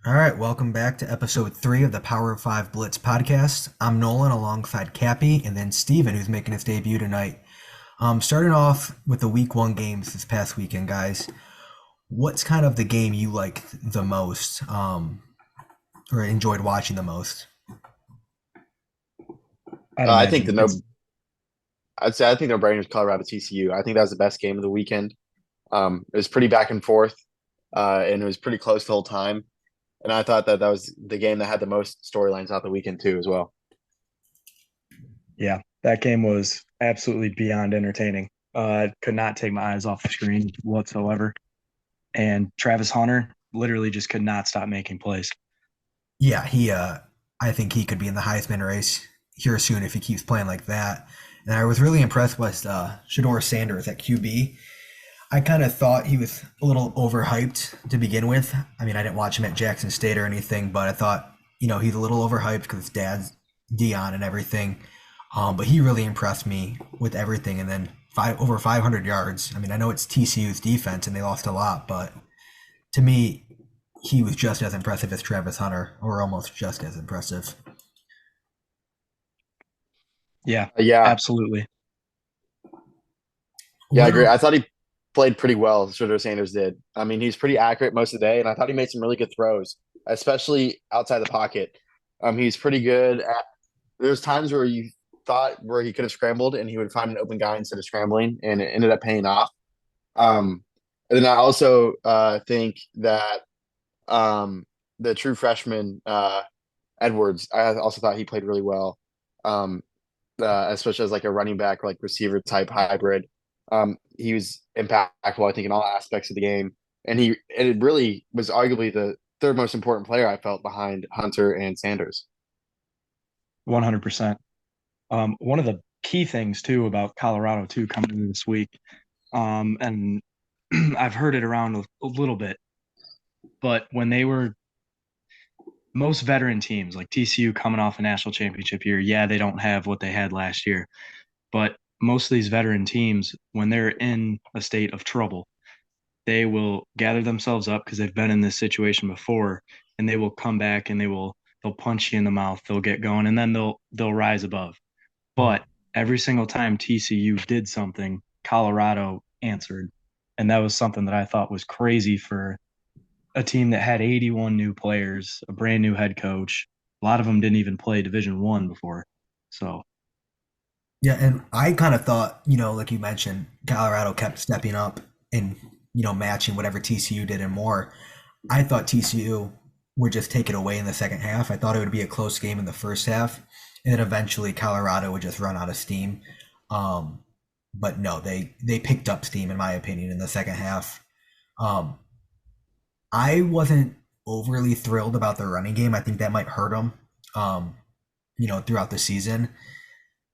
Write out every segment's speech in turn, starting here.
All right, welcome back to episode 3 of the Power of 5 Blitz podcast. I'm Nolan alongside Cappy and then Steven, who's making his debut tonight. Starting off with the week 1 games this past weekend, guys. What's kind of the game you liked the most or enjoyed watching the most? I'd I think imagine the it's no, I'd say I think no brainer is Colorado TCU. I think that was the best game of the weekend. It was pretty back and forth, and it was pretty close the whole time. And I thought that was the game that had the most storylines out the weekend too, as well. yeah, that game was absolutely beyond entertaining. Could not take my eyes off the screen whatsoever. And Travis Hunter literally just could not stop making plays. Yeah, I think he could be in the Heisman race here soon if he keeps playing like that. And I was really impressed with Shador Sanders at QB. I kind of thought he was a little overhyped to begin with. I mean, I didn't watch him at Jackson State or anything, but I thought, he's a little overhyped because his dad's Dion and everything. But he really impressed me with everything. And then over 500 yards. I mean, I know it's TCU's defense and they lost a lot, but to me, he was just as impressive as Travis Hunter, or almost just as impressive. Yeah, Yeah, absolutely. yeah, I What agree. else? I thought he played pretty well. Shooter Sanders did. I mean, he's pretty accurate most of the day, and I thought he made some really good throws, especially outside the pocket. He's pretty good at. There's times where you thought where he could have scrambled, and he would find an open guy instead of scrambling, and it ended up paying off. Um, and then I also think that the true freshman Edwards, I also thought he played really well, um, especially as like a running back, like receiver type hybrid. He was impactful, I think, in all aspects of the game, and it really was arguably the third most important player I felt behind Hunter and Sanders. 100%. One of the key things too about Colorado too coming into this week, and I've heard it around a little bit, but when they were most veteran teams like TCU coming off a national championship year, yeah, they don't have what they had last year. But most of these veteran teams, when they're in a state of trouble, they will gather themselves up because they've been in this situation before, and they will come back and they'll punch you in the mouth, they'll get going, and then they'll rise above. But every single time TCU did something, Colorado answered. And that was something that I thought was crazy for a team that had 81 new players, a brand new head coach. A lot of them didn't even play Division One before. So Yeah, and I kind of thought, like you mentioned, Colorado kept stepping up and, matching whatever TCU did and more. I thought TCU would just take it away in the second half. I thought it would be a close game in the first half, and then eventually Colorado would just run out of steam. Um, but no, they picked up steam in my opinion in the second half. Um, I wasn't overly thrilled about the running game. I think that might hurt them, um, throughout the season.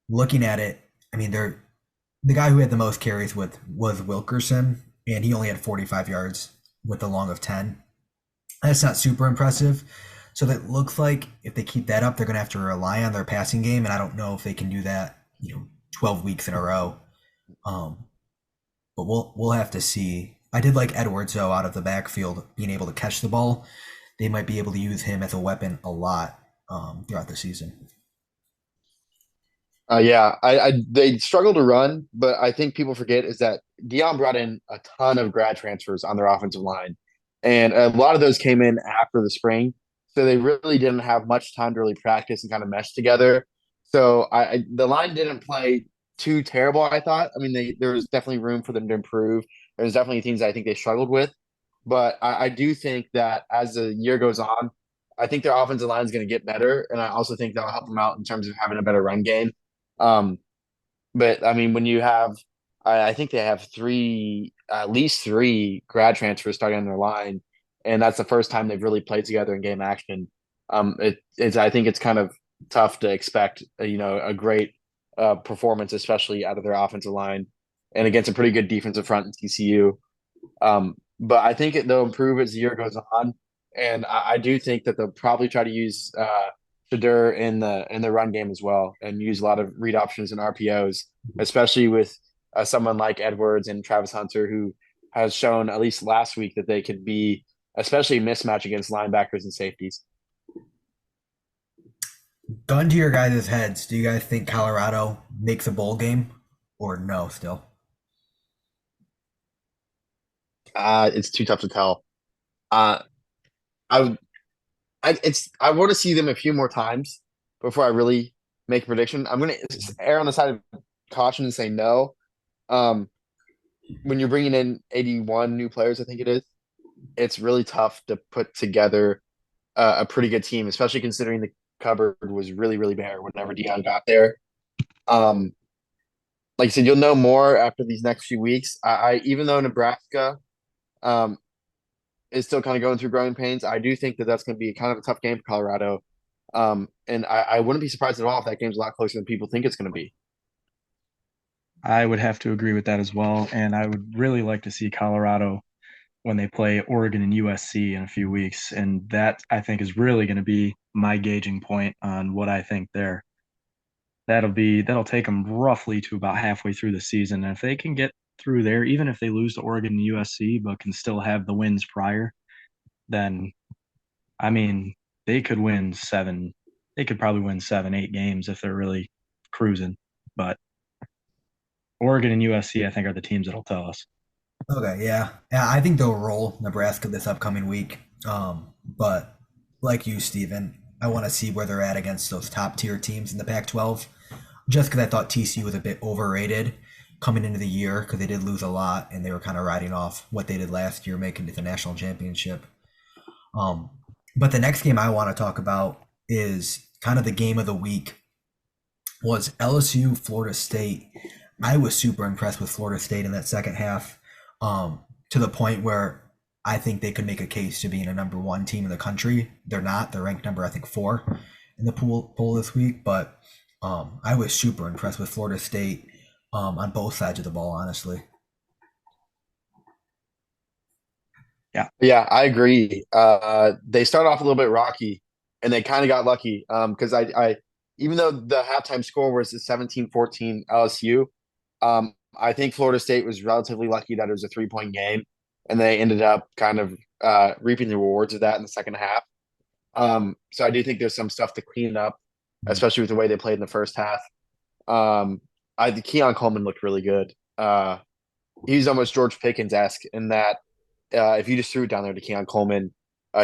Looking at it, I mean, the guy who had the most carries with was Wilkerson, and he only had 45 yards with a long of 10. That's not super impressive. So that looks like if they keep that up, they're going to have to rely on their passing game, and I don't know if they can do that, 12 weeks in a row. Um, but we'll have to see. I did like Edwards though out of the backfield being able to catch the ball. They might be able to use him as a weapon a lot throughout the season. Yeah, they struggle to run, but I think people forget is that Dion brought in a ton of grad transfers on their offensive line, and a lot of those came in after the spring, so they really didn't have much time to really practice and kind of mesh together. So the line didn't play too terrible, I thought. I mean, there was definitely room for them to improve. There's definitely things I think they struggled with, but I do think that as the year goes on, I think their offensive line is going to get better, and I also think that'll help them out in terms of having a better run game. Um, but I mean, when you have, I think they have at least three grad transfers starting on their line, and that's the first time they've really played together in game action. I think it's kind of tough to expect, a great performance, especially out of their offensive line and against a pretty good defensive front in TCU. But I think they'll improve as the year goes on, and I do think that they'll probably try to use Shadur in the run game as well, and use a lot of read options and RPOs, especially with someone like Edwards and Travis Hunter, who has shown at least last week that they could be especially mismatch against linebackers and safeties. Gun to your guys' heads, do you guys think Colorado makes a bowl game or no still? It's too tough to tell. Uh, I would I want to see them a few more times before I really make a prediction. I'm going to err on the side of caution and say no. Um, when you're bringing in 81 new players, I think it is, it's really tough to put together a pretty good team, especially considering the cupboard was really, really bare whenever Dion got there. Um, like I said, you'll know more after these next few weeks. I even though Nebraska um, is still kind of going through growing pains, I do think that that's going to be kind of a tough game for Colorado. And I wouldn't be surprised at all if that game's a lot closer than people think it's going to be. I would have to agree with that as well. And I would really like to see Colorado when they play Oregon and USC in a few weeks. And that I think is really going to be my gauging point on what I think there. That'll take them roughly to about halfway through the season. And if they can get through there, even if they lose to Oregon and USC, but can still have the wins prior, then I mean they could win seven. They could probably win 7, 8 games if they're really cruising. But Oregon and USC, I think, are the teams that'll tell us. Okay, yeah. Yeah, I think they'll roll Nebraska this upcoming week. But like you, Steven, I want to see where they're at against those top tier teams in the Pac 12. Just because I thought TCU was a bit overrated coming into the year because they did lose a lot and they were kind of riding off what they did last year, making it the national championship. Um, but the next game I want to talk about is kind of the game of the week was LSU Florida State. I was super impressed with Florida State in that second half, to the point where I think they could make a case to being a number one team in the country. They're not. They're ranked number I think 4 in the poll this week. But I was super impressed with Florida State on both sides of the ball. Honestly, Yeah. Yeah, I agree. They started off a little bit rocky, and they kind of got lucky. Because even though the halftime score was 17-14 LSU, I think Florida State was relatively lucky that it was a 3-point game, and they ended up kind of reaping the rewards of that in the second half. So I do think there's some stuff to clean up, especially with the way they played in the first half. Um, I think Keon Coleman looked really good. He's almost George Pickens esque in that if you just threw it down there to Keon Coleman,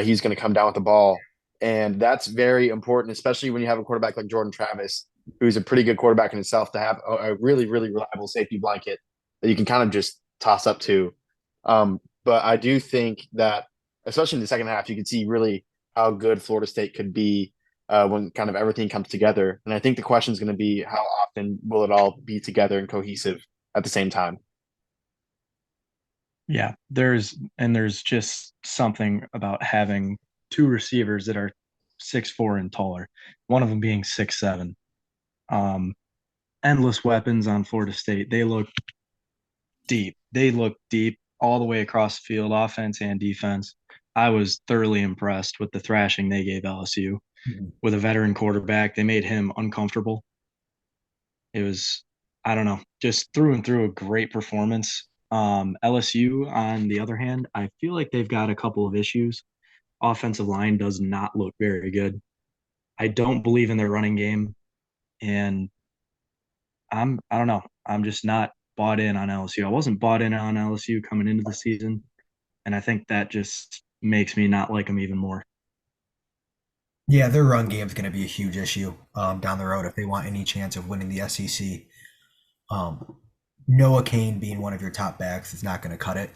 he's going to come down with the ball. And that's very important, especially when you have a quarterback like Jordan Travis, who's a pretty good quarterback in himself, to have a really, really reliable safety blanket that you can kind of just toss up to. But I do think that, especially in the second half, you can see really how good Florida State could be when kind of everything comes together. And I think the question is going to be how often will it all be together and cohesive at the same time? Yeah, there's just something about having two receivers that are 6'4" and taller, one of them being 6'7". Um, Endless weapons on Florida State. They look deep. They look deep all the way across the field, offense and defense. I was thoroughly impressed with the thrashing they gave LSU with a veteran quarterback. They made him uncomfortable. It was, I don't know, just through and through a great performance. LSU, on the other hand, I feel like they've got a couple of issues. Offensive line does not look very good. I don't believe in their running game, and I don't know. I'm just not bought in on LSU. I wasn't bought in on LSU coming into the season, and I think that just makes me not like them even more. yeah, their run game is going to be a huge issue down the road if they want any chance of winning the SEC. Um, Noah Kane being one of your top backs is not going to cut it,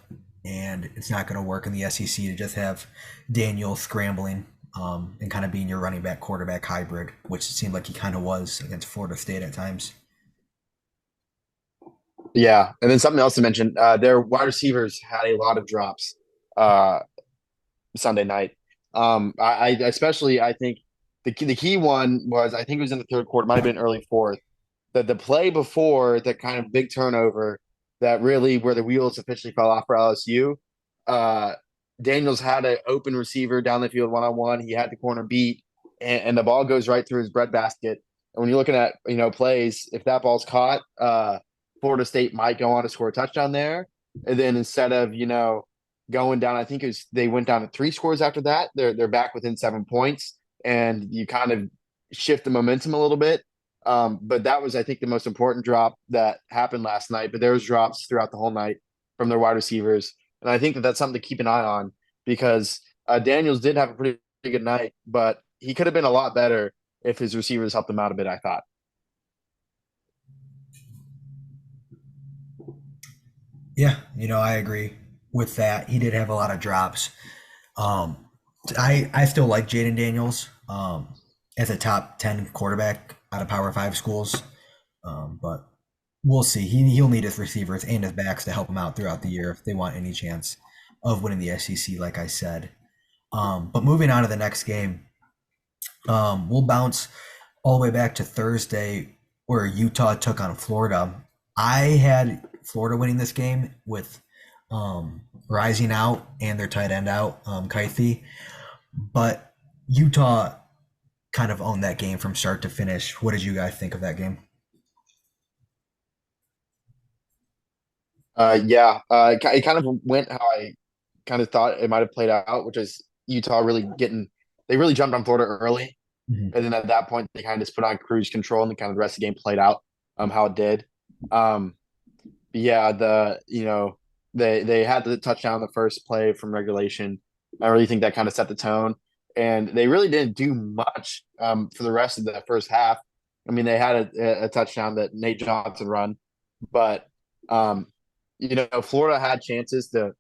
and it's not going to work in the SEC to just have Daniel scrambling and kind of being your running back quarterback hybrid, which it seemed like he kind of was against Florida State at times. Yeah, and then something else to mention: their wide receivers had a lot of drops uh, Sunday night. I especially I think the key one was I think it was in the third quarter, might have been early fourth. The play before that kind of big turnover that really where the wheels officially fell off for LSU. Uh, Daniels had an open receiver down the field 1-on-1. He had the corner beat, and the ball goes right through his breadbasket. And when you're looking at plays, if that ball's caught, Florida State might go on to score a touchdown there. And then instead of going down. I think they went down to 3 scores after that. They're back within 7 points, and you kind of shift the momentum a little bit. But that was, I think, the most important drop that happened last night. But there was drops throughout the whole night from their wide receivers, and I think that that's something to keep an eye on because Daniels did have a pretty good night, but he could have been a lot better if his receivers helped him out a bit, I thought. Yeah, I agree with that. He did have a lot of drops. Um, I still like Jaden Daniels as a top 10 quarterback out of Power Five schools, but we'll see. He'll need his receivers and his backs to help him out throughout the year if they want any chance of winning the SEC, like I said. But moving on to the next game, we'll bounce all the way back to Thursday where Utah took on Florida. I had Florida winning this game with Rising out and their tight end out, Kuithe. But Utah kind of owned that game from start to finish. What did you guys think of that game? Yeah, it kind of went how I kind of thought it might have played out, which is Utah they really jumped on Florida early. Mhm. And then at that point, they kind of just put on cruise control and the kind of the rest of the game played out how it did. Um, yeah, they had the touchdown on the first play from regulation. I really think that kind of set the tone. And they really didn't do much for the rest of the first half. I mean, they had a touchdown that Nate Johnson run, but um, Florida had chances to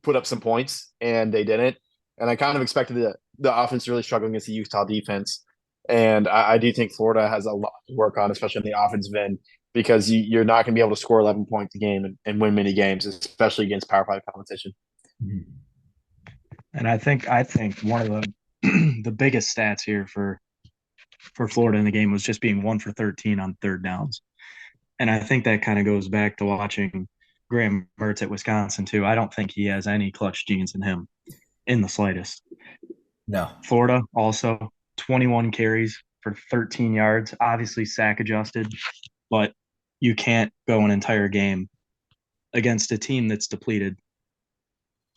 put up some points and they didn't. And I kind of expected the offense to really struggle against the Utah defense. And I do think Florida has a lot to work on, especially on the offensive end, because you're not going to be able to score 11 points a game and win many games, especially against Power Five competition. Mhm. And I think one of the the biggest stats here for Florida in the game was just being 1 for 13 on third downs. And I think that kind of goes back to watching Graham Mertz at Wisconsin too. I don't think he has any clutch genes in him in the slightest. No. Florida also 21 carries for 13 yards, obviously sack adjusted, but you can't go an entire game against a team that's depleted,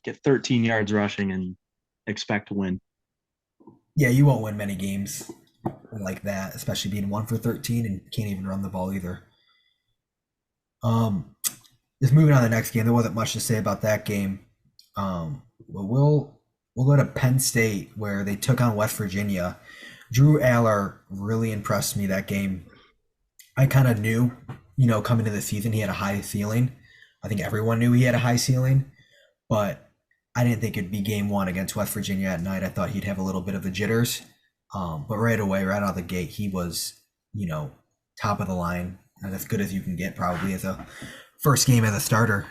get 13 yards rushing and expect to win. Yeah, you won't win many games like that, especially being 1 for 13 and can't even run the ball either. Um, just moving on to the next game, there wasn't much to say about that game. But we'll go to Penn State where they took on West Virginia. Drew Aller really impressed me that game. I kind of knew, coming into the season he had a high ceiling. I think everyone knew he had a high ceiling, but I didn't think it'd be game one against West Virginia at night. I thought he'd have a little bit of the jitters. But right away, right out of the gate, he was, you know, top of the line and as good as you can get probably as a first game as a starter.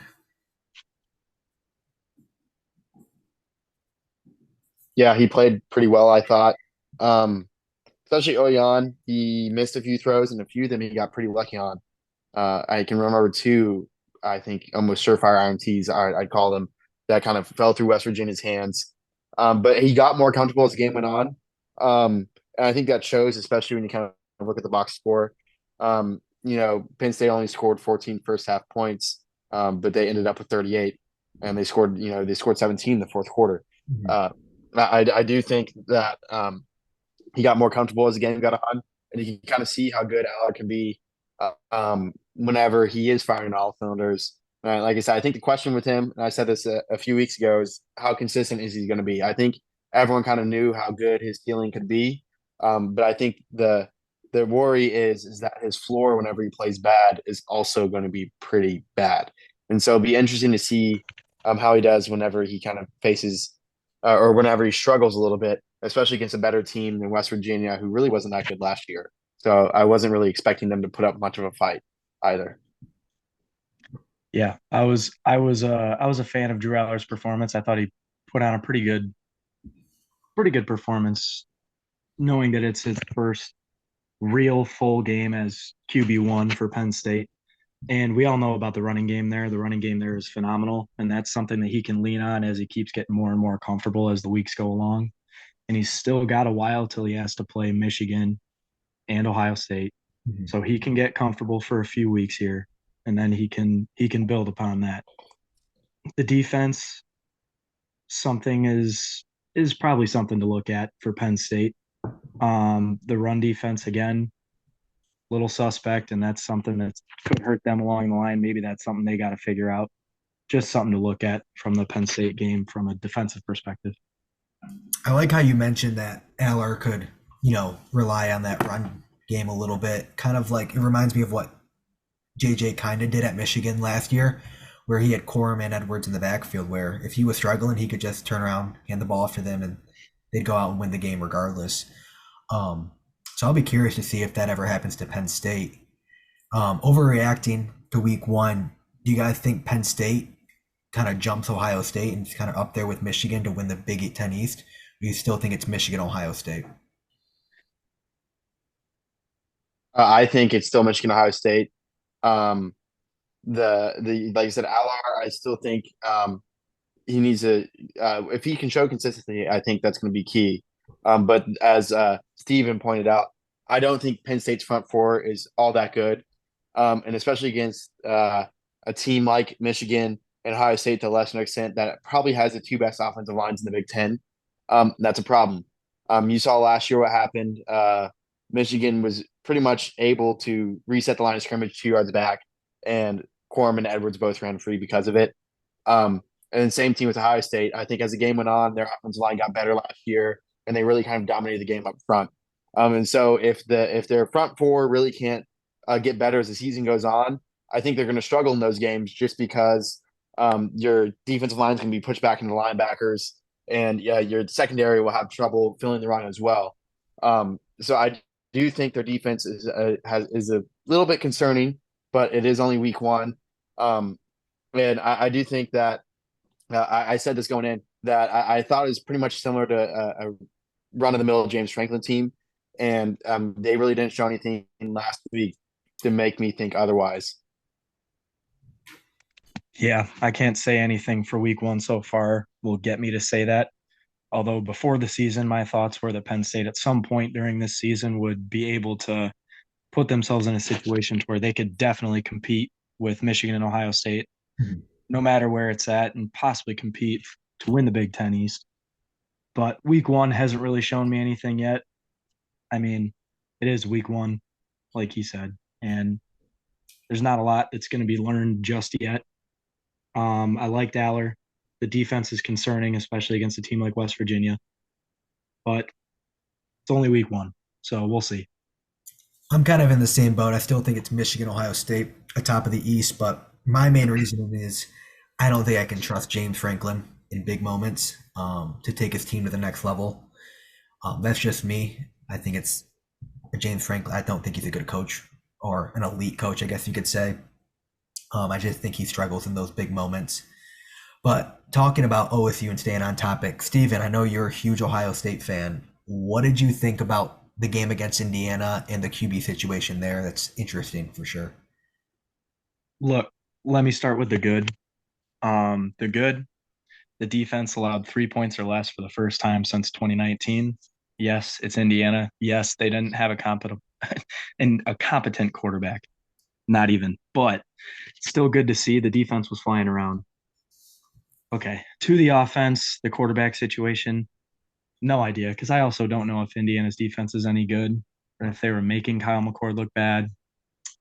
Yeah, he played pretty well, I thought. Um, Especially Oyan, he missed a few throws and a few of them he got pretty lucky on. I can remember two, I think almost surefire INTs, I'd call them, that kind of fell through West Virginia's hands. But he got more comfortable as the game went on. And I think that shows, especially when you kind of look at the box score. Penn State only scored 14 first half points, but they ended up with 38, and they scored 17 in the fourth quarter. Mhm. Uh, I do think that he got more comfortable as the game got on, and you can kind of see how good Aller can be whenever he is firing on all cylinders. Like I said, I think the question with him, and I said this a few weeks ago, is how consistent is he going to be? I think everyone kind of knew how good his ceiling could be, but I think the worry is that his floor, whenever he plays bad, is also going to be pretty bad. And so it'll be interesting to see how he does whenever he kind of faces or whenever he struggles a little bit, especially against a better team than West Virginia, who really wasn't that good last year. So I wasn't really expecting them to put up much of a fight either. Yeah, I was a fan of Drew Aller's performance. I thought he put on a pretty good performance, knowing that it's his first real full game as QB1 for Penn State. And we all know about the running game there. The running game there is phenomenal, and that's something that he can lean on as he keeps getting more and more comfortable as the weeks go along. And he's still got a while till he has to play Michigan and Ohio State. Mhm. So he can get comfortable for a few weeks here, and then he can build upon that. The defense, something is probably something to look at for Penn State. The run defense again, little suspect, and that's something that could hurt them along the line. Maybe that's something they got to figure out. Just something to look at from the Penn State game from a defensive perspective. I like how you mentioned that Aller could, rely on that run game a little bit. Kind of like it reminds me of what JJ kind of did at Michigan last year, where he had Corum and Edwards in the backfield, where if he was struggling, he could just turn around, hand the ball off to them, and they'd go out and win the game regardless. Um, so I'll be curious to see if that ever happens to Penn State. Overreacting to week one, do you guys think Penn State kind of jumps Ohio State and is kind of up there with Michigan to win the Big Ten East? Or do you still think it's Michigan, Ohio State? I think it's still Michigan, Ohio State. Um, the like I said, Alar, I still think he needs to if he can show consistency, I think that's going to be key. But as Steven pointed out, I don't think Penn State's front four is all that good, and especially against a team like Michigan and Ohio State to a lesser extent that probably has the two best offensive lines in the Big Ten. That's a problem. You saw last year what happened. Michigan was pretty much able to reset the line of scrimmage 2 yards back, and Corum and Edwards both ran free because of it. And then same team with Ohio State. I think as the game went on, their offensive line got better last year, and they really kind of dominated the game up front. And so if their front four really can't get better as the season goes on, I think they're going to struggle in those games just because your defensive line is going to be pushed back into linebackers, and yeah, your secondary will have trouble filling the run as well. So I do think their defense is a little bit concerning, but it is only week one. And I do think that I said this going in that I thought it was pretty much similar to a run of the mill James Franklin team, and they really didn't show anything last week to make me think otherwise. Yeah, I can't say anything for week one so far will get me to say that. Although before the season, my thoughts were that Penn State at some point during this season would be able to put themselves in a situation to where they could definitely compete with Michigan and Ohio State, Mhm. no matter where it's at, and possibly compete to win the Big Ten East. But week one hasn't really shown me anything yet. I mean, it is week one, like he said, and there's not a lot that's going to be learned just yet. I liked Aller. The defense is concerning, especially against a team like West Virginia, but it's only week one, so we'll see. I'm kind of in the same boat. I still think it's Michigan, Ohio State atop of the East, but my main reasoning is I don't think I can trust James Franklin in big moments to take his team to the next level. That's just me. I think it's James Franklin. I don't think he's a good coach or an elite coach, I guess you could say. I just think he struggles in those big moments. But talking about OSU and staying on topic, Steven, I know you're a huge Ohio State fan. What did you think about the game against Indiana and the QB situation there? That's interesting for sure. Look, let me start with the good. The good, the defense allowed 3 points or less for the first time since 2019. Yes, it's Indiana. Yes, they didn't have a competent and a competent quarterback. Not even, but still good to see the defense was flying around. Okay, to the offense, the quarterback situation, no idea because I also don't know if Indiana's defense is any good or if they were making Kyle McCord look bad.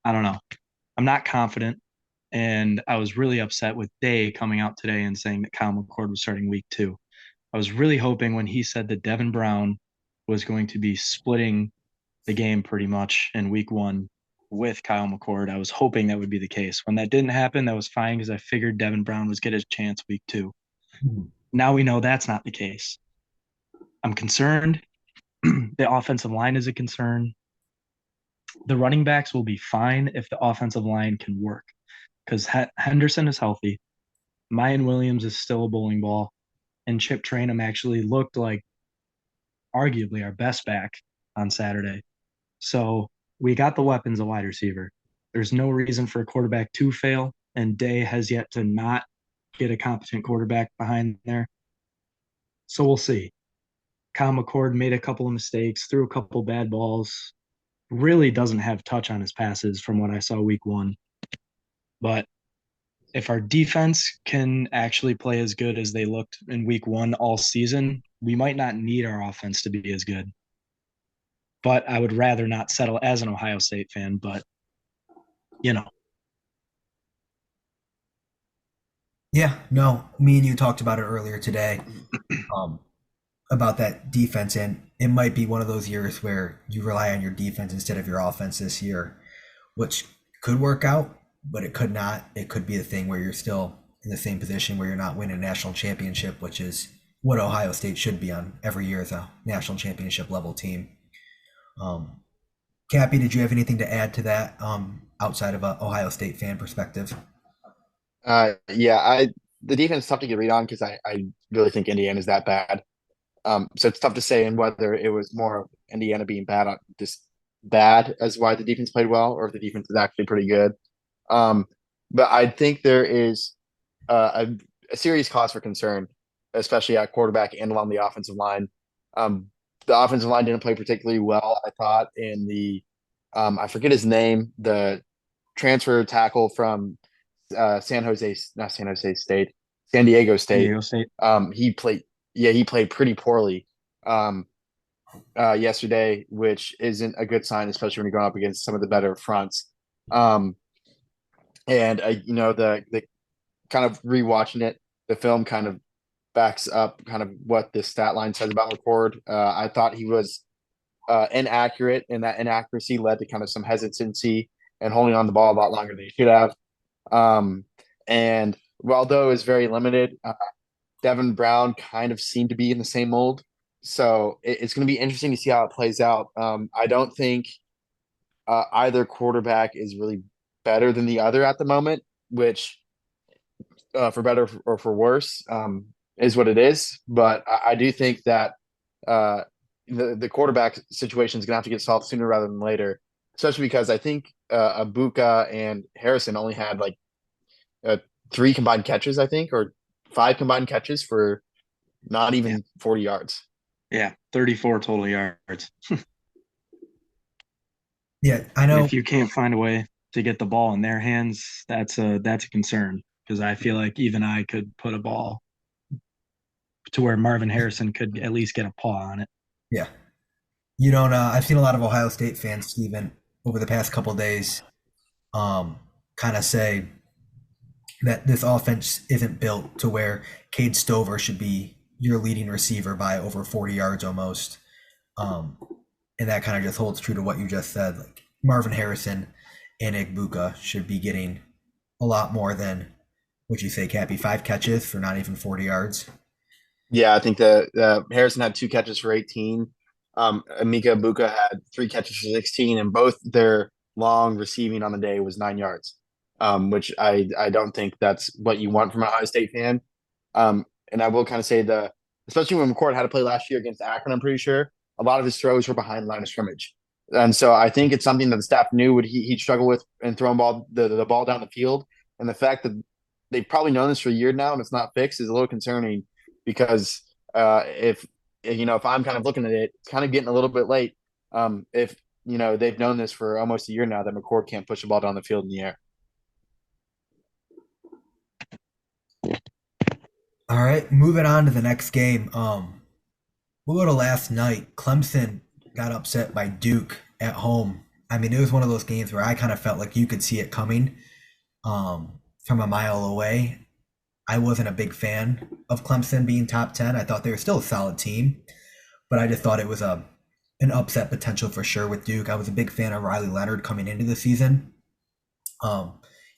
I don't know. I'm not confident, and I was really upset with Day coming out today and saying that Kyle McCord was starting week two. I was really hoping when he said that Devin Brown was going to be splitting the game pretty much in week one with Kyle McCord. I was hoping that would be the case. When that didn't happen, that was fine because I figured Devin Brown was get his chance week two. Now we know that's not the case. I'm concerned. The offensive line is a concern. The running backs will be fine if the offensive line can work because Henderson is healthy. Mayan Williams is still a bowling ball. And Chip Trainum actually looked like arguably our best back on Saturday. So we got the weapons of wide receiver. There's no reason for a quarterback to fail, and Day has yet to not get a competent quarterback behind there. So we'll see. Kyle McCord made a couple of mistakes, threw a couple bad balls, really doesn't have touch on his passes from what I saw week one. But if our defense can actually play as good as they looked in week one all season, we might not need our offense to be as good. But I would rather not settle as an Ohio State fan, but you know. Yeah, no, me and you talked about it earlier today, um, about that defense, and it might be one of those years where you rely on your defense instead of your offense this year, which could work out, but it could not. It could be a thing where you're still in the same position where you're not winning a national championship, which is what Ohio State should be on every year as a national championship level team. Um, Cappy, did you have anything to add to that outside of a Ohio State fan perspective? Yeah, I the defense is tough to get read on because I really think Indiana's that bad. So it's tough to say and whether it was more of Indiana being bad on just bad as why the defense played well, or if the defense is actually pretty good. Um, but I think there is a serious cause for concern, especially at quarterback and along the offensive line. Um, the offensive line didn't play particularly well, I thought, in the I forget his name, the transfer tackle from San Jose, not San Jose State, San Diego State. Diego State. He played, he played pretty poorly um, yesterday, which isn't a good sign, especially when you're going up against some of the better fronts. Um, and the kind of rewatching it, the film kind of backs up kind of what the stat line says about McCord. I thought he was inaccurate, and that inaccuracy led to kind of some hesitancy and holding on the ball a lot longer than he should have. Um, and although is very limited, Devin Brown kind of seemed to be in the same mold. So it's going to be interesting to see how it plays out. I don't think either quarterback is really better than the other at the moment, which for better or for worse is what it is. But I do think that uh, the quarterback situation is going to have to get solved sooner rather than later, especially because I think Abuka and Harrison only had like uh, three combined catches, I think, or five combined catches for not Yeah. even 40 yards. Yeah. 34 total yards. Yeah, I And know. if you can't find a way to get the ball in their hands, that's a concern because I feel like even I could put a ball to where Marvin Harrison could at least get a paw on it. Yeah, you don't. I've seen a lot of Ohio State fans, Stephen, over the past couple of days, um, kind of say that this offense isn't built to where Cade Stover should be your leading receiver by over 40 yards almost. Um, and that kind of just holds true to what you just said. Like Marvin Harrison and Igbuka should be getting a lot more than what you say, Cappy, 5 catches for not even 40 yards. Yeah, I think the Harrison had two catches for 18. Amika Buka had three catches for 16, and both their long receiving on the day was 9 yards, which I don't think that's what you want from an Ohio State fan. And I will kind of say especially when McCord had to play last year against Akron, I'm pretty sure a lot of his throws were behind the line of scrimmage. And so I think it's something that the staff knew he'd struggle with and throwing the ball down the field. And the fact that they've probably known this for a year now and it's not fixed is a little concerning because if I'm kind of looking at it, it's kind of getting a little bit late. If they've known this for almost a year now that McCord can't push the ball down the field in the air. All right, moving on to the next game. We'll go to last night. Clemson got upset by Duke at home. I mean, it was one of those games where I kind of felt like you could see it coming from a mile away. I wasn't a big fan of Clemson being top 10. I thought they were still a solid team, but I just thought it was an upset potential for sure with Duke. I was a big fan of Riley Leonard coming into the season.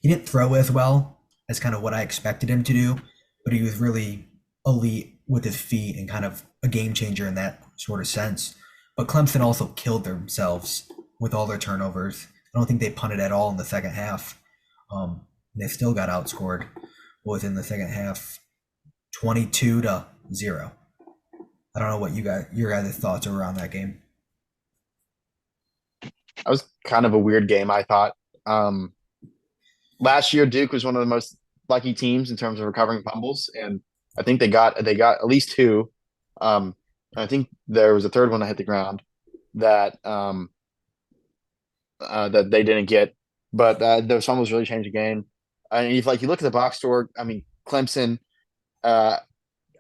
He didn't throw as well as kind of what I expected him to do, but he was really elite with his feet and kind of a game changer in that sort of sense. But Clemson also killed themselves with all their turnovers. I don't think they punted at all in the second half. They still got outscored. In the second half, 22-0. I don't know what your guys' thoughts are around that game. That was kind of a weird game, I thought. Last year, Duke was one of the most lucky teams in terms of recovering fumbles, and I think they got at least two. I think there was a third one that hit the ground that that they didn't get, but those fumbles really changed the game. And if like you look at the box score, I mean, Clemson uh,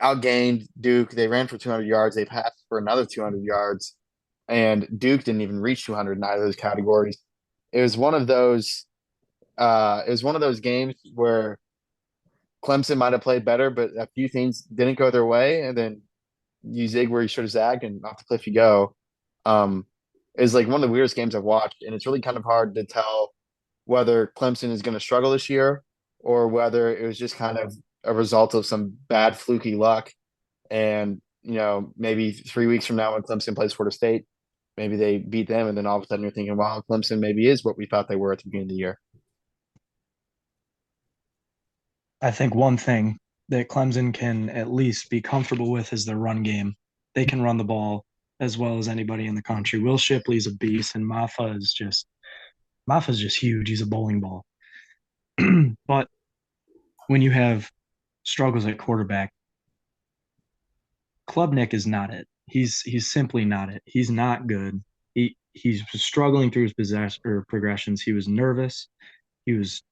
outgained Duke. They ran for 200 yards. They passed for another 200 yards, and Duke didn't even reach 200 in either of those categories. It was one of those. It was one of those games where Clemson might have played better, but a few things didn't go their way, and then you zig where you should have zagged, and off the cliff you go. Um, is like one of the weirdest games I've watched, and it's really kind of hard to tell whether Clemson is going to struggle this year or whether it was just kind of a result of some bad fluky luck. And maybe 3 weeks from now when Clemson plays Florida State, maybe they beat them, and then all of a sudden you're thinking, wow, Clemson maybe is what we thought they were at the beginning of the year. I think one thing that Clemson can at least be comfortable with is their run game. They can run the ball as well as anybody in the country. Will Shipley's a beast, and Mafa's just huge. He's a bowling ball. But when you have struggles at quarterback, Klubnik is not it. He's simply not it. He's not good. He's struggling through his progressions. He was nervous. He was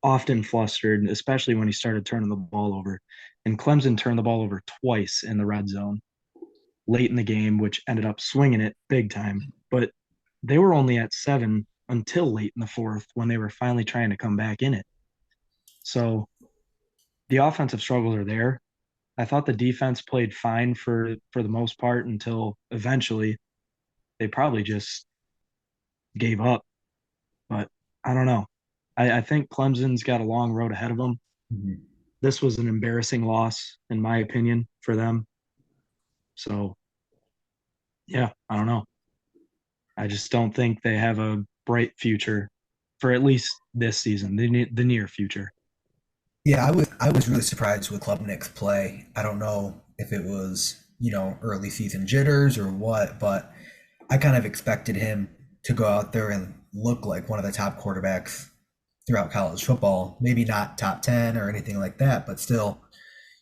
often flustered, especially when he started turning the ball over. And Clemson turned the ball over twice in the red zone late in the game, which ended up swinging it big time. But they were only at 7 until late in the fourth when they were finally trying to come back in it. So the offensive struggles are there. I thought the defense played fine for the most part until eventually they probably just gave up. But I don't know. I think Clemson's got a long road ahead of them. Mhm. This was an embarrassing loss, in my opinion, for them. So, yeah, I don't know. I just don't think they have a bright future for at least this season, the near future. Yeah, I was really surprised with Klubnik's play. I don't know if it was, early season jitters or what, but I kind of expected him to go out there and look like one of the top quarterbacks throughout college football. Maybe not top 10 or anything like that, but still,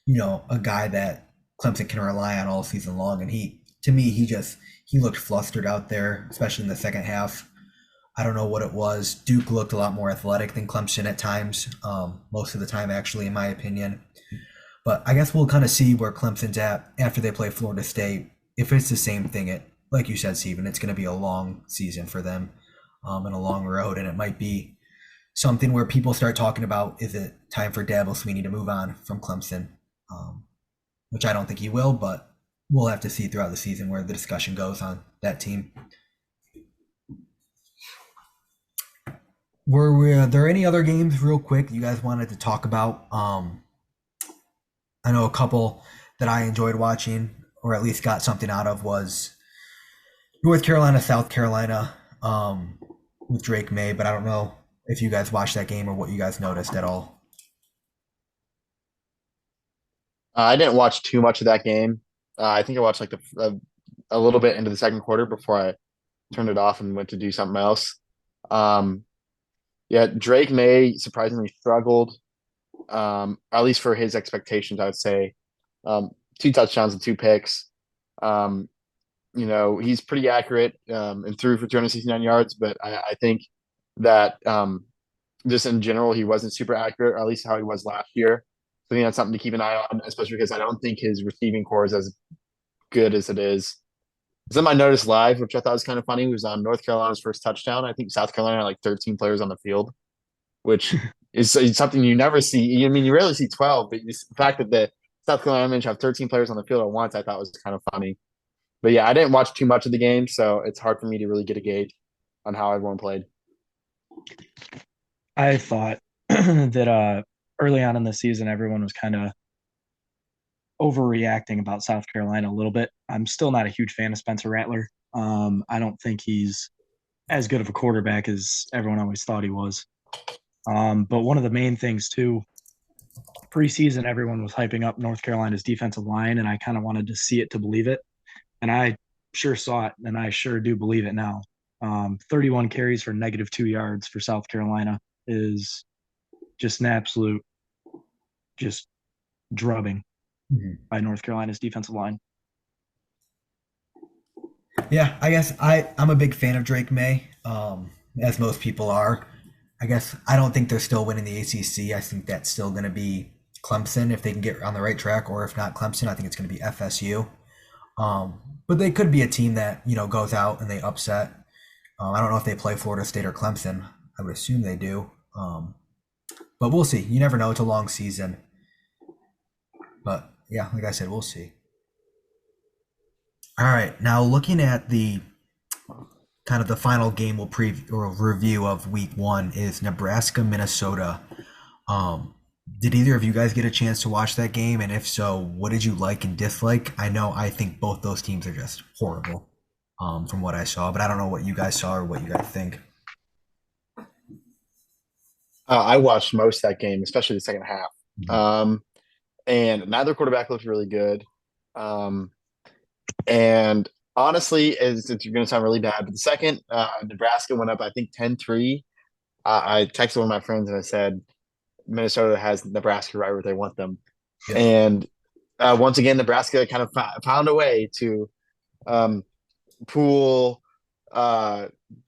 a guy that Clemson can rely on all season long. And to me, he looked flustered out there, especially in the second half. I don't know what it was. Duke looked a lot more athletic than Clemson at times, most of the time, actually, in my opinion. But I guess we'll kind of see where Clemson's at after they play Florida State. If it's the same thing, like you said, Steven, it's going to be a long season for them, and a long road, and it might be something where people start talking about, is it time for Dabo Swinney to move on from Clemson? Um, which I don't think he will, but we'll have to see throughout the season where the discussion goes on that team. Were there any other games, real quick, you guys wanted to talk about? I know a couple that I enjoyed watching, or at least got something out of, was North Carolina, South Carolina, with Drake May, but I don't know if you guys watched that game or what you guys noticed at all. I didn't watch too much of that game. I think I watched like a little bit into the second quarter before I turned it off and went to do something else. Um, yeah, Drake May surprisingly struggled, at least for his expectations, I would say. Um, 2 touchdowns and 2 picks. Um, he's pretty accurate, and threw for 269 yards, but I think that just in general, he wasn't super accurate, or at least how he was last year. So I think that's something to keep an eye on, especially because I don't think his receiving core is as good as it is. Something I noticed live, which I thought was kind of funny, was on North Carolina's first touchdown. I think South Carolina had like 13 players on the field, which is something you never see. I mean, you rarely see 12, but the fact that the South Carolina Men's have 13 players on the field at once, I thought was kind of funny. But yeah, I didn't watch too much of the game, so it's hard for me to really get a gauge on how everyone played. I thought that early on in the season, everyone was kind of overreacting about South Carolina a little bit. I'm still not a huge fan of Spencer Rattler. I don't think he's as good of a quarterback as everyone always thought he was. But one of the main things too, preseason, everyone was hyping up North Carolina's defensive line, and I kind of wanted to see it to believe it. And I sure saw it, and I sure do believe it now. 31 carries for -2 yards for South Carolina is just an absolute just drubbing by North Carolina's defensive line. Yeah, I guess I'm a big fan of Drake May, as most people are. I guess I don't think they're still winning the ACC. I think that's still going to be Clemson if they can get on the right track, or if not Clemson, I think it's going to be FSU. But they could be a team that goes out and they upset. I don't know if they play Florida State or Clemson. I would assume they do. But we'll see. You never know. It's a long season. But yeah, like I said, we'll see. All right. Now looking at the kind of the final game we'll preview or review of week one is Nebraska, Minnesota. Um, did either of you guys get a chance to watch that game? And if so, what did you like and dislike? I know I think both those teams are just horrible from what I saw, but I don't know what you guys saw or what you guys think. I watched most of that game, especially the second half. Mhm. And neither quarterback looked really good. Um, and honestly, it's going to sound really bad, but the second Nebraska went up, I think 10-3. I texted one of my friends and I said, Minnesota has Nebraska right where they want them. Yep. And once again, Nebraska kind of found a way to um, pull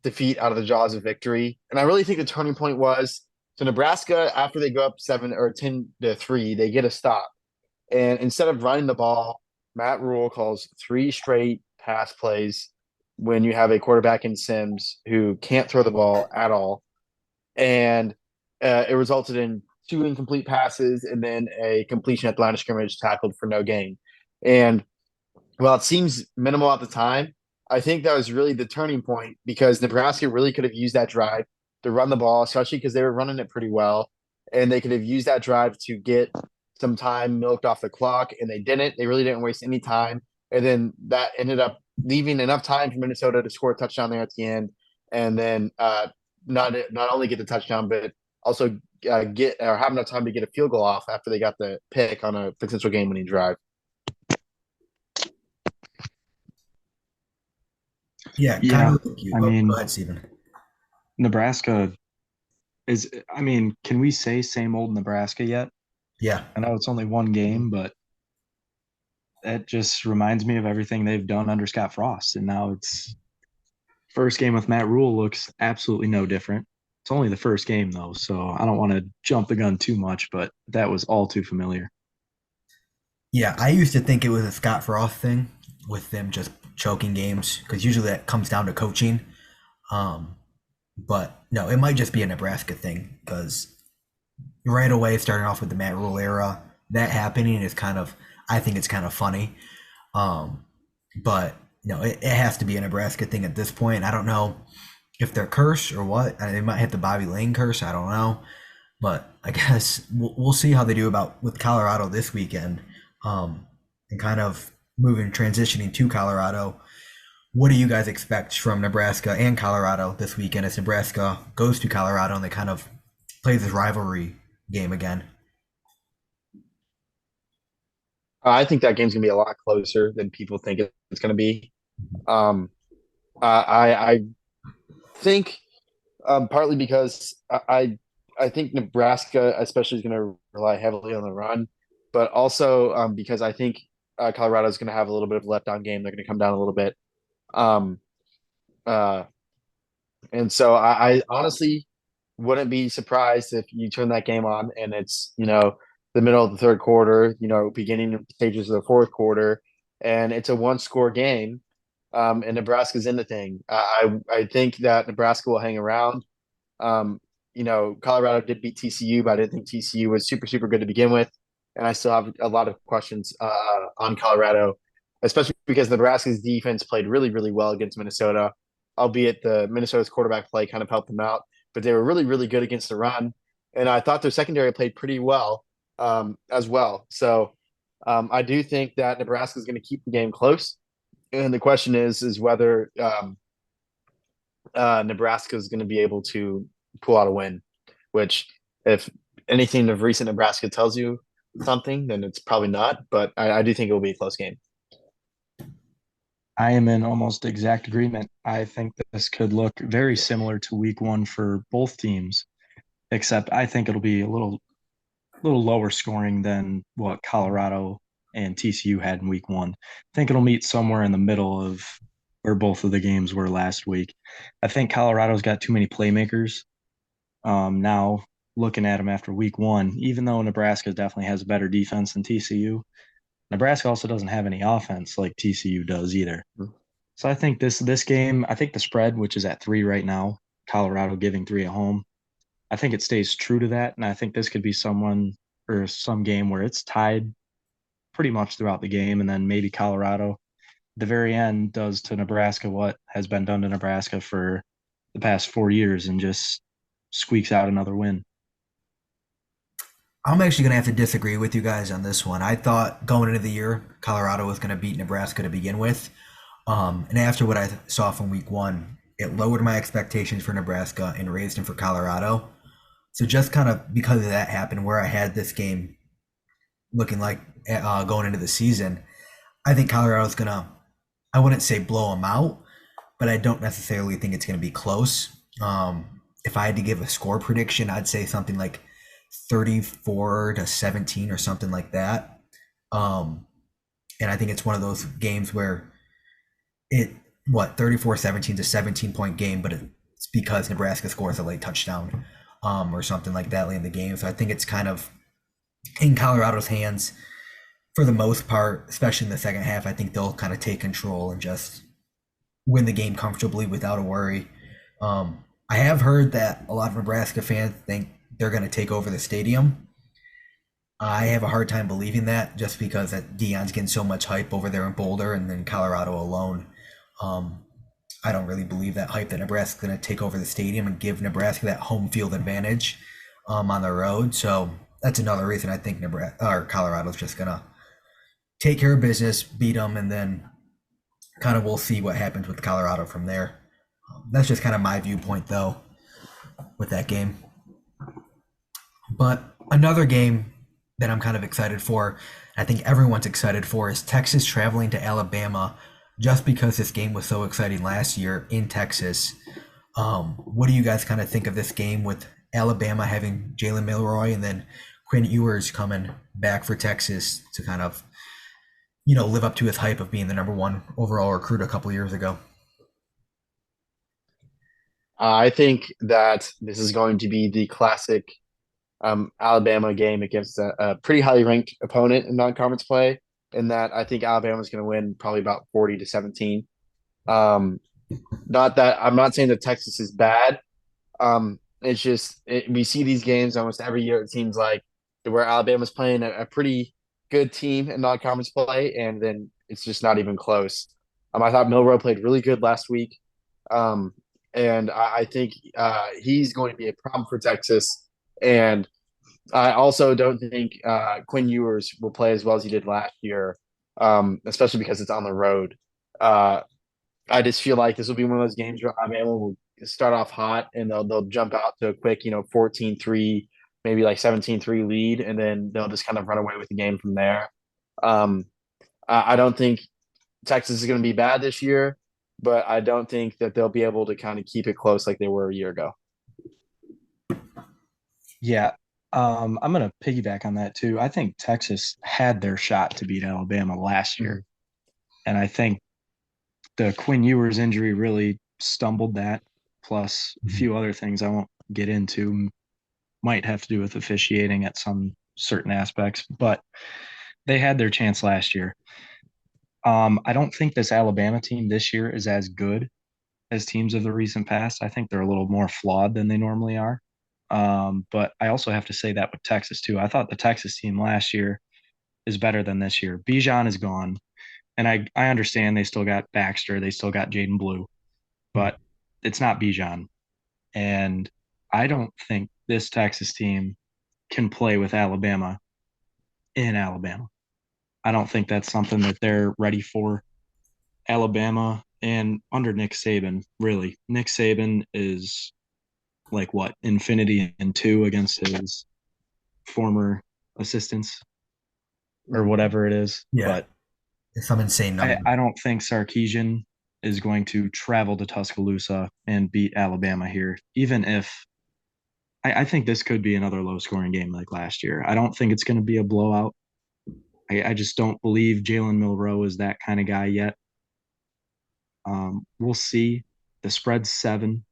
defeat out of the jaws of victory. And I really think the turning point was so Nebraska, after they go up 7 or 10-3, they get a stop. And instead of running the ball, Matt Rule calls 3 straight pass plays when you have a quarterback in Sims who can't throw the ball at all. And it resulted in 2 incomplete passes and then a completion at the line of scrimmage tackled for no gain. And while it seems minimal at the time, I think that was really the turning point because Nebraska really could have used that drive to run the ball, especially because they were running it pretty well. And they could have used that drive to get some time milked off the clock, and they didn't. They really didn't waste any time. And then that ended up leaving enough time for Minnesota to score a touchdown there at the end. And then not only get the touchdown, but also get or have enough time to get a field goal off after they got the pick on a potential game-winning drive. Yeah, kind Yeah, of like you. I Oh, go mean, ahead, Steven. Nebraska I mean, can we say same old Nebraska yet? Yeah. I know it's only one game, but that just reminds me of everything they've done under Scott Frost. And now it's first game with Matt Rule looks absolutely no different. It's only the first game though, so I don't want to jump the gun too much, but that was all too familiar. Yeah, I used to think it was a Scott Frost thing with them just choking games because usually that comes down to coaching. Um, but no, it might just be a Nebraska thing because right away, starting off with the Matt Rule era, that happening is kind of, I think it's kind of funny. Um, but no, it has to be a Nebraska thing at this point. I don't know if they're cursed or what. They might hit the Bobby Lane curse. I don't know. But I guess we'll see how they do about with Colorado this weekend, and kind of moving transitioning to Colorado. What do you guys expect from Nebraska and Colorado this weekend as Nebraska goes to Colorado and they kind of play this rivalry game again? I think that game's gonna be a lot closer than people think it's gonna be. Um, I think partly because I think Nebraska especially is gonna rely heavily on the run, but also because I think Colorado is gonna have a little bit of a letdown game. They're gonna come down a little bit. Um, uh, and so I honestly wouldn't be surprised if you turn that game on and it's, the middle of the third quarter, beginning stages of the fourth quarter, and it's a one-score game, and Nebraska's in the thing. I think that Nebraska will hang around. Colorado did beat TCU, but I didn't think TCU was super, super good to begin with. And I still have a lot of questions on Colorado, especially because Nebraska's defense played really, really well against Minnesota, albeit the Minnesota's quarterback play kind of helped them out. But they were really, really good against the run. And I thought their secondary played pretty well as well. So I do think that Nebraska is going to keep the game close. And the question is whether Nebraska is going to be able to pull out a win, which if anything of recent Nebraska tells you something, then it's probably not. But I do think it will be a close game. I am in almost exact agreement. I think that this could look very similar to week one for both teams, except I think it'll be a little lower scoring than what Colorado and TCU had in week one. I think it'll meet somewhere in the middle of where both of the games were last week. I think Colorado's got too many playmakers. Now looking at them after week one, even though Nebraska definitely has a better defense than TCU, Nebraska also doesn't have any offense like TCU does either. So I think this game, I think the spread, which is at 3 right now, Colorado giving 3 at home, I think it stays true to that, and I think this could be someone or some game where it's tied pretty much throughout the game, and then maybe Colorado, at the very end, does to Nebraska what has been done to Nebraska for the past 4 years and just squeaks out another win. I'm actually going to have to disagree with you guys on this one. I thought going into the year, Colorado was going to beat Nebraska to begin with. And after what I saw from week one, it lowered my expectations for Nebraska and raised them for Colorado. So just kind of because of that happened, where I had this game looking like going into the season, I think Colorado's going to, I wouldn't say blow them out, but I don't necessarily think it's going to be close. If I had to give a score prediction, I'd say something like 34-17 or something like that. Um, and I think it's one of those games where it, 34-17 is a 17-point game, but it's because Nebraska scores a late touchdown or something like that late in the game. So I think it's kind of in Colorado's hands for the most part, especially in the second half. I think they'll kind of take control and just win the game comfortably without a worry. I have heard that a lot of Nebraska fans think they're going to take over the stadium. I have a hard time believing that just because that Dion's getting so much hype over there in Boulder and then Colorado alone. Um, I don't really believe that hype that Nebraska's going to take over the stadium and give Nebraska that home field advantage on the road. So that's another reason I think Nebraska or Colorado's just going to take care of business, beat them, and then kind of we'll see what happens with Colorado from there. That's just kind of my viewpoint, though, with that game. But another game that I'm kind of excited for, I think everyone's excited for, is Texas traveling to Alabama just because this game was so exciting last year in Texas. What do you guys kind of think of this game with Alabama having Jalen Milroy and then Quinn Ewers coming back for Texas to kind of, live up to his hype of being the number one overall recruit a couple years ago? I think that this is going to be the classic Alabama game against a pretty highly ranked opponent in non-conference play. In that, I think Alabama's going to win probably about 40-17. Um, Not that I'm not saying that Texas is bad. It's just we see these games almost every year. It seems like where Alabama's playing a pretty good team in non-conference play, and then it's just not even close. I thought Milrow played really good last week, um, and I think he's going to be a problem for Texas. And I also don't think Quinn Ewers will play as well as he did last year, especially because it's on the road. Uh, I just feel like this will be one of those games where Alabama will start off hot and they'll jump out to a quick, 14-3, maybe like 17-3 lead, and then they'll just kind of run away with the game from there. Um, I don't think Texas is going to be bad this year, but I don't think that they'll be able to kind of keep it close like they were a year ago. Yeah, I'm going to piggyback on that too. I think Texas had their shot to beat Alabama last year, and I think the Quinn Ewers injury really stumbled that, plus a few other things I won't get into might have to do with officiating at some certain aspects, but they had their chance last year. I don't think this Alabama team this year is as good as teams of the recent past. I think they're a little more flawed than they normally are. But I also have to say that with Texas too. I thought the Texas team last year is better than this year. Bijan is gone, and I understand they still got Baxter, they still got Jaden Blue, but it's not Bijan. And I don't think this Texas team can play with Alabama in Alabama. I don't think that's something that they're ready for. Alabama and under Nick Saban, really. Nick Saban is like what, infinity and two against his former assistants or whatever it is. Yeah, But it's some insane number. I don't think Sarkeesian is going to travel to Tuscaloosa and beat Alabama here, even if I think this could be another low scoring game like last year. I don't think it's going to be a blowout. I just don't believe Jalen Milrow is that kind of guy yet. We'll see. The spread's 7.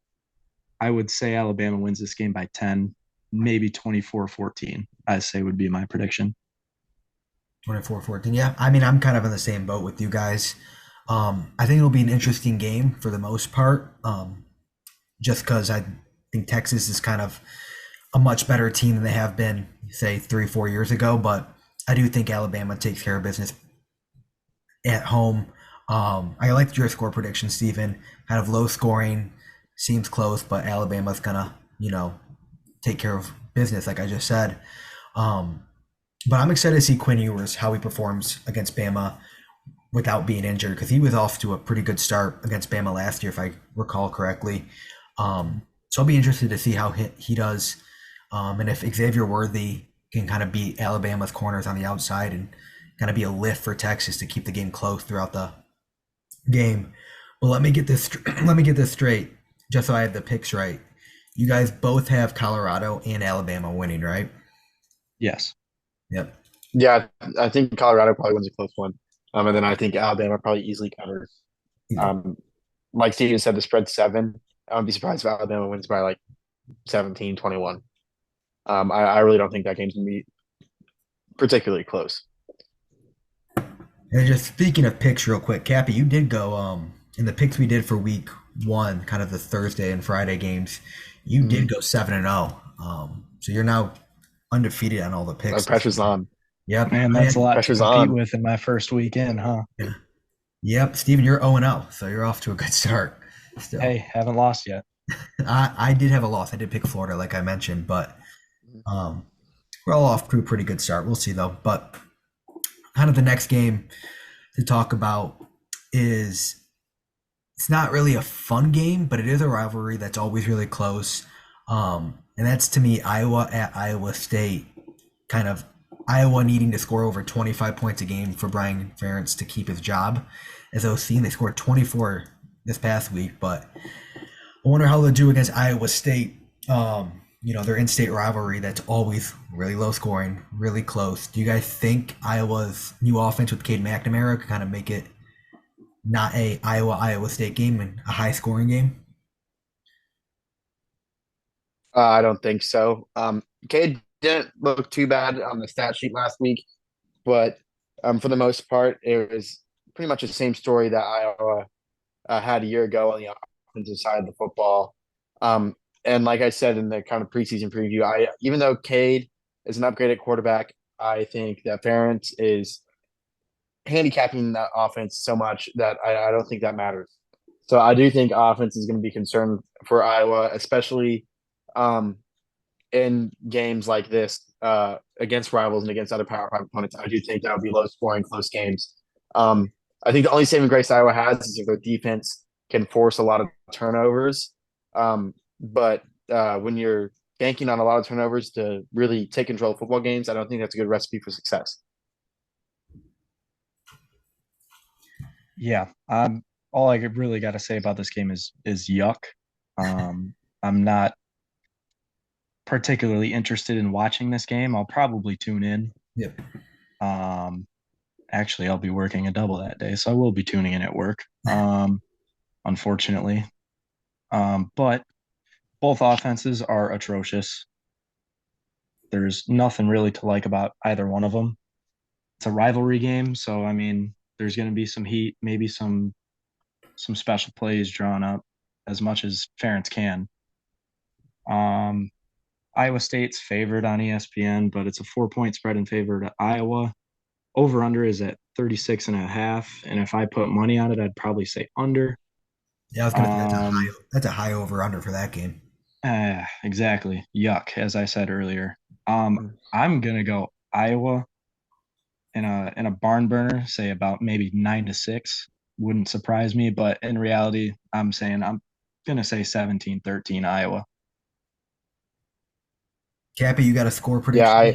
I would say Alabama wins this game by 10, maybe 24-14, I say would be my prediction. 24-14. Yeah, I mean, I'm kind of in the same boat with you guys. I think it'll be an interesting game for the most part, just because I think Texas is kind of a much better team than they have been, say, 3, 4 years ago. But I do think Alabama takes care of business at home. I liked your score prediction, Stephen. Kind of low scoring, seems close, but Alabama's gonna, take care of business, like I just said. Um, but I'm excited to see Quinn Ewers how he performs against Bama without being injured because he was off to a pretty good start against Bama last year, if I recall correctly. So I'll be interested to see how he does, and if Xavier Worthy can kind of beat Alabama's corners on the outside and kind of be a lift for Texas to keep the game close throughout the game. But let me get this let me get this straight, just so I have the picks right. You guys both have Colorado and Alabama winning, right? Yes. Yep. Yeah, I think Colorado probably wins a close one. And then I think Alabama probably easily covers. Um, like Steven said, the spread's 7. I wouldn't be surprised if Alabama wins by like 17-21. I really don't think that game's gonna be particularly close. And just speaking of picks, real quick, Cappy, you did go in the picks we did for week one, kind of the Thursday and Friday games. You did go 7-0. So you're now undefeated on all the picks. Pressure's on. Yep. Man, that's a lot to Pressure's compete on. with in my first weekend, huh? Yeah. Yep. Steven, you're 0-0, so you're off to a good start. Still. Hey, haven't lost yet. I did have a loss. I did pick Florida, like I mentioned, but we're all off to a pretty good start. We'll see, though. But kind of the next game to talk about is it's not really a fun game, but it is a rivalry that's always really close. And that's, to me, Iowa at Iowa State. Kind of Iowa needing to score over 25 points a game for Brian Ferentz to keep his job as OC. And they scored 24 this past week, but I wonder how they'll do against Iowa State. Their in-state rivalry that's always really low scoring, really close. Do you guys think Iowa's new offense with Cade McNamara could kind of make it not a Iowa State game and a high scoring game? I don't think so. Cade didn't look too bad on the stat sheet last week, but for the most part, it was pretty much the same story that Iowa had a year ago on the offensive side of the football. And like I said in the kind of preseason preview, even though Cade is an upgraded quarterback, I think that Ferentz is handicapping that offense so much that I don't think that matters. So I do think offense is going to be concerned for Iowa, especially in games like this against rivals and against other Power Five opponents. I do think that would be low scoring, close games. I think the only saving grace Iowa has is if their defense can force a lot of turnovers. But when you're banking on a lot of turnovers to really take control of football games, I don't think that's a good recipe for success. Yeah. All I really got to say about this game is yuck. I'm not particularly interested in watching this game. I'll probably tune in. Yep. Actually, I'll be working a double that day, so I will be tuning in at work. Unfortunately. But both offenses are atrocious. There's nothing really to like about either one of them. It's a rivalry game, so I mean, there's going to be some heat, maybe some special plays drawn up as much as Ferentz can. Iowa State's favored on ESPN, but it's a 4-point spread in favor to Iowa. Over under is at 36.5, and if I put money on it, I'd probably say under. Yeah, I was gonna say that's a high over under for that game. Exactly. Yuck, as I said earlier. I'm gonna go Iowa in a barn burner, say about maybe 9-6. Wouldn't surprise me, but in reality, I'm gonna say 17-13 Iowa. Cappy, you got a score prediction? Yeah,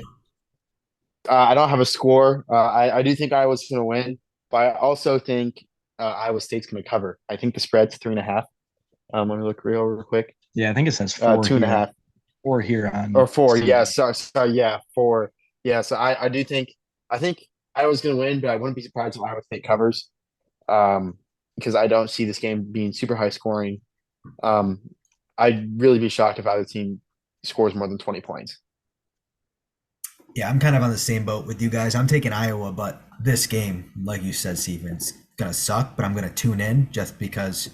I don't have a score. I do think Iowa's going to win, but I also think Iowa State's going to cover. I think the spread's 3.5. Let me look real quick. Yeah, I think it says 4 2.5. 4 here on or 4. Yeah, sorry, yeah, 4. Yeah, so I think Iowa's going to win, but I wouldn't be surprised if Iowa State covers, because I don't see this game being super high scoring. I'd really be shocked if either team scores more than 20 points. Yeah, I'm kind of on the same boat with you guys. I'm taking Iowa, but this game, like you said, Steven, it's gonna suck. But I'm gonna tune in just because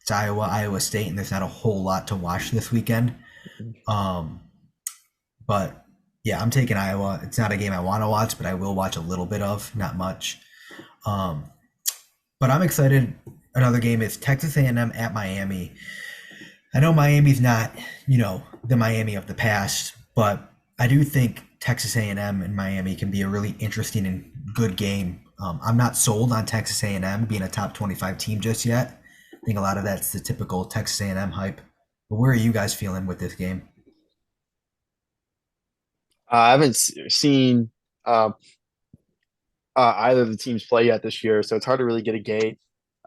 it's Iowa State, and there's not a whole lot to watch this weekend. Um, but yeah, I'm taking Iowa. It's not a game I want to watch, but I will watch a little bit of, not much. Um, but I'm excited. Another game is Texas A&M at Miami. I know Miami's not, the Miami of the past, but I do think Texas A&M and Miami can be a really interesting and good game. I'm not sold on Texas A&M being a top 25 team just yet. I think a lot of that's the typical Texas A&M hype. But where are you guys feeling with this game? I haven't seen uh, either of the teams play yet this year, so it's hard to really get a gauge.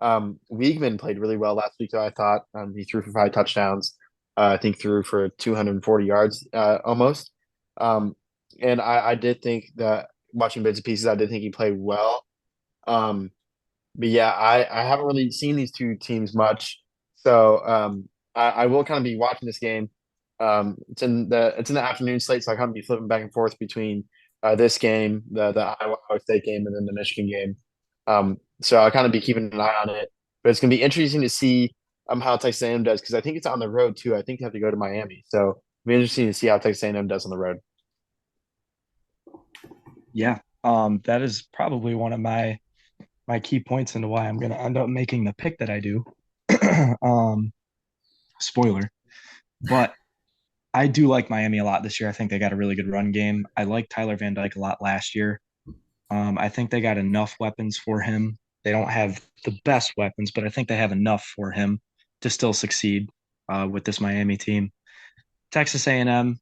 Wiegman played really well last week, though, I thought. He threw for 5 touchdowns. I think threw for 240 yards almost. Um, and I did think that watching bits and pieces, I did think he played well. Um, but yeah, I haven't really seen these two teams much, so I will kind of be watching this game. It's in the afternoon slate, so I kind of be flipping back and forth between this game, the Iowa State game, and then the Michigan game. So I'll kind of be keeping an eye on it. But it's going to be interesting to see how Texas A&M does because I think it's on the road too. I think they have to go to Miami, so it'll be interesting to see how Texas A&M does on the road. Yeah. That is probably one of my key points into why I'm going to end up making the pick that I do. um, Spoiler, but I do like Miami a lot this year. I think they got a really good run game. I like Tyler Van Dyke a lot last year. I think they got enough weapons for him. They don't have the best weapons, but I think they have enough for him to still succeed with this Miami team. Texas A&M,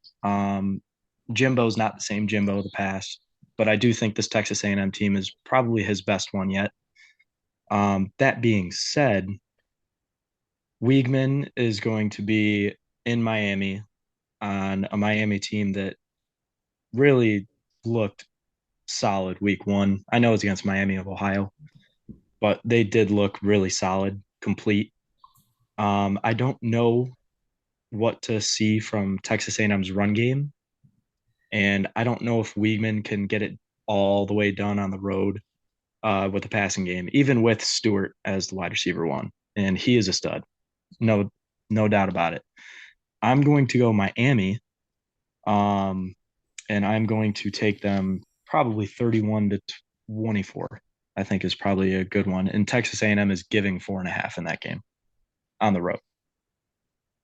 Jimbo's not the same Jimbo of the past, but I do think this Texas A&M team is probably his best one yet. That being said, Wiegman is going to be in Miami on a Miami team that really looked solid week one. I know it's against Miami of Ohio, but they did look really solid, complete. I don't know what to see from Texas A&M's run game, and I don't know if Wiegman can get it all the way done on the road with the passing game, even with Stewart as the wide receiver one, and he is a stud, no doubt about it. I'm going to go Miami, um, and I'm going to take them probably 31 to 24. I think is probably a good one. And Texas A&M is giving 4.5 in that game on the road.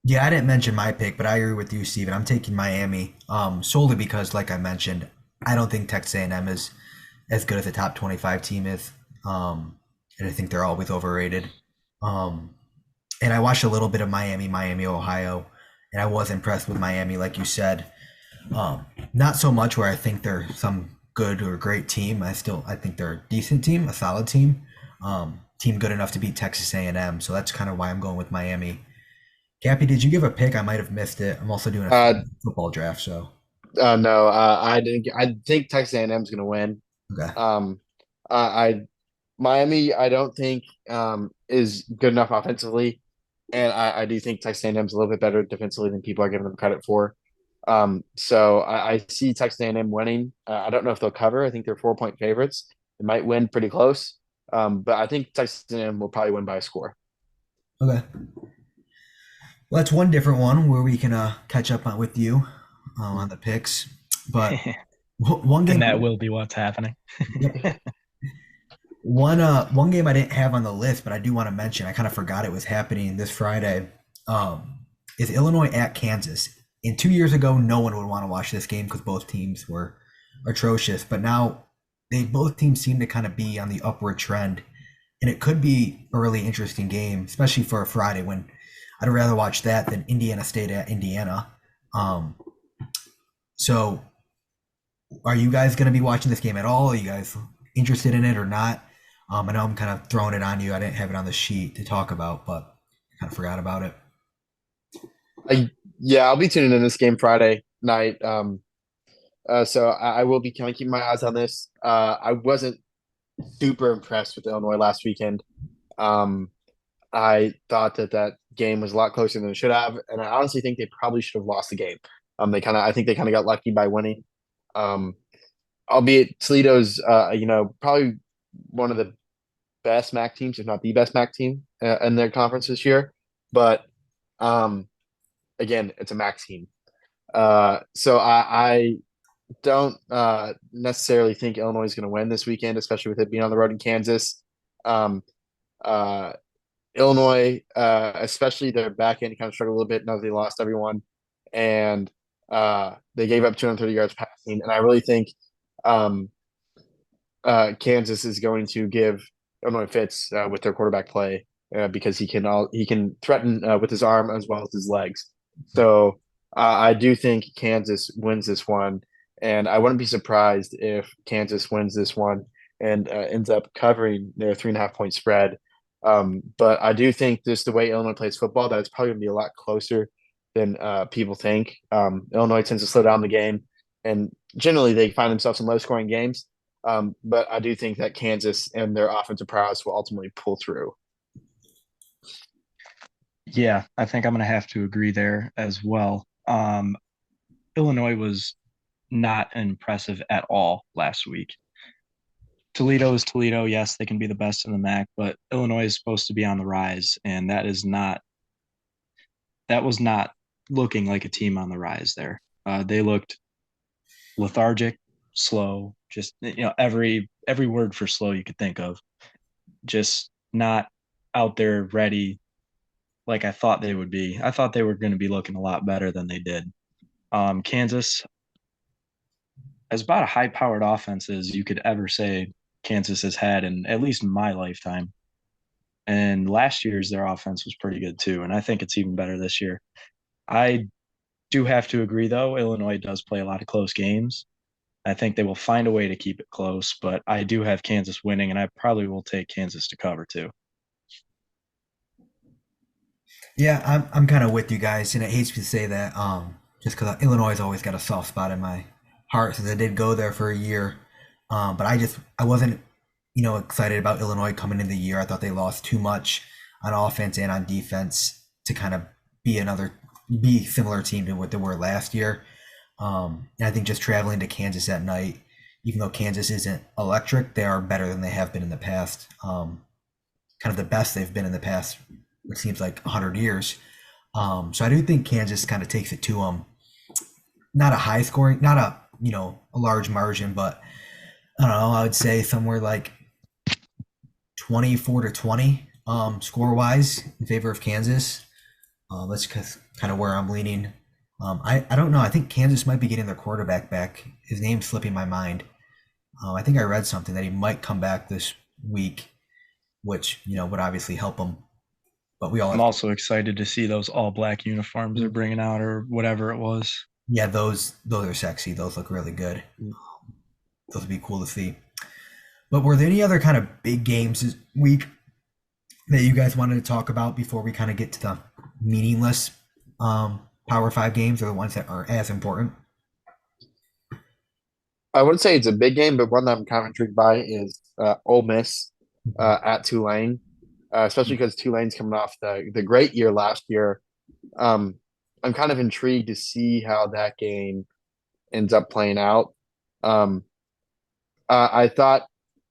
Yeah, I didn't mention my pick, but I agree with you, Steven. I'm taking Miami, solely because, like I mentioned, I don't think Texas A&M is as good as a top 25 team is, and I think they're always overrated. Um, and I watched a little bit of Miami, Ohio, and I was impressed with Miami, like you said. Not so much where I think they're some good or great team. I think they're a decent team, a solid team, team good enough to beat Texas A&M. So that's kind of why I'm going with Miami. Cappy, did you give a pick? I might have missed it. I'm also doing a Uh, football draft, so no, I didn't. I think Texas A&M is going to win. okay. Um, I Miami, I don't think is good enough offensively, and I do think Texas A&M is a little bit better defensively than people are giving them credit for. So I see Texas A&M winning. I don't know if they'll cover. I think they're 4-point favorites. They might win pretty close, but I think Texas A&M will probably win by a score. Okay. Well, that's one different one where we can catch up with you on the picks. But one And game, that will be what's happening. yep, one game I didn't have on the list, but I do want to mention. I kind of forgot it was happening this Friday. Is Illinois at Kansas? And 2 years ago, no one would want to watch this game because both teams were atrocious. But now both teams seem to kind of be on the upward trend, and it could be a really interesting game, especially for a Friday when I'd rather watch that than Indiana State at Indiana. Um, so, are you guys going to be watching this game at all? Are you guys interested in it or not? I know I'm kind of throwing it on you. I didn't have it on the sheet to talk about, but I kind of forgot about it. Yeah, I'll be tuning in this game Friday night. So I will be kind of keeping my eyes on this. I wasn't super impressed with Illinois last weekend. Um, I thought that game was a lot closer than it should have, and I honestly think they probably should have lost the game. I think they kind of got lucky by winning. Um, Albeit Toledo's, probably one of the best MAC teams, if not the best MAC team in their conference this year. But um, again, it's a MAC team. So I don't necessarily think Illinois is going to win this weekend, especially with it being on the road in Kansas. Um, uh, Illinois, especially their back end, kind of struggled a little bit now that they lost everyone, and they gave up 230 yards passing. And I really think um, Kansas is going to give Illinois fits with their quarterback play because he can threaten with his arm as well as his legs. So I do think Kansas wins this one, and I wouldn't be surprised if Kansas wins this one and ends up covering their 3.5 point spread. But I do think just the way Illinois plays football, that it's probably going to be a lot closer than people think. Illinois tends to slow down the game, and generally they find themselves in low-scoring games. But I do think that Kansas and their offensive prowess will ultimately pull through. Yeah, I think I'm going to have to agree there as well. Illinois was not impressive at all last week. Toledo is Toledo. Yes, they can be the best in the MAC, but Illinois is supposed to be on the rise, and that was not looking like a team on the rise there. They looked lethargic, slow, just every word for slow you could think of. Just not out there ready like I thought they would be. I thought they were going to be looking a lot better than they did. Kansas has about a high-powered offense as you could ever say Kansas has had in at least my lifetime. And last year's their offense was pretty good too, and I think it's even better this year. I do have to agree though, Illinois does play a lot of close games. I think they will find a way to keep it close, but I do have Kansas winning, and I probably will take Kansas to cover too. Yeah, I'm kind of with you guys, and it hates me to say that, just because Illinois has always got a soft spot in my heart since I did go there for a year. But I wasn't, excited about Illinois coming into the year. I thought they lost too much on offense and on defense to kind of be be similar team to what they were last year. And I think just traveling to Kansas at night, even though Kansas isn't electric, they are better than they have been in the past. Kind of the best they've been in the past, it seems like 100 years. So I do think Kansas kind of takes it to them. Not a high scoring, not a large margin, but I don't know. I would say somewhere like 24-20 score wise in favor of Kansas. That's kind of where I'm leaning. I don't know. I think Kansas might be getting their quarterback back. His name's slipping my mind. I think I read something that he might come back this week, which would obviously help him. But I'm also excited to see those all black uniforms they're bringing out or whatever it was. Yeah, those are sexy. Those look really good. Those would be cool to see. But were there any other kind of big games this week that you guys wanted to talk about before we kind of get to the meaningless Power 5 games, or the ones that aren't as important? I wouldn't say it's a big game, but one that I'm kind of intrigued by is Ole Miss at Tulane, especially because Tulane's coming off the great year last year. I'm kind of intrigued to see how that game ends up playing out. I thought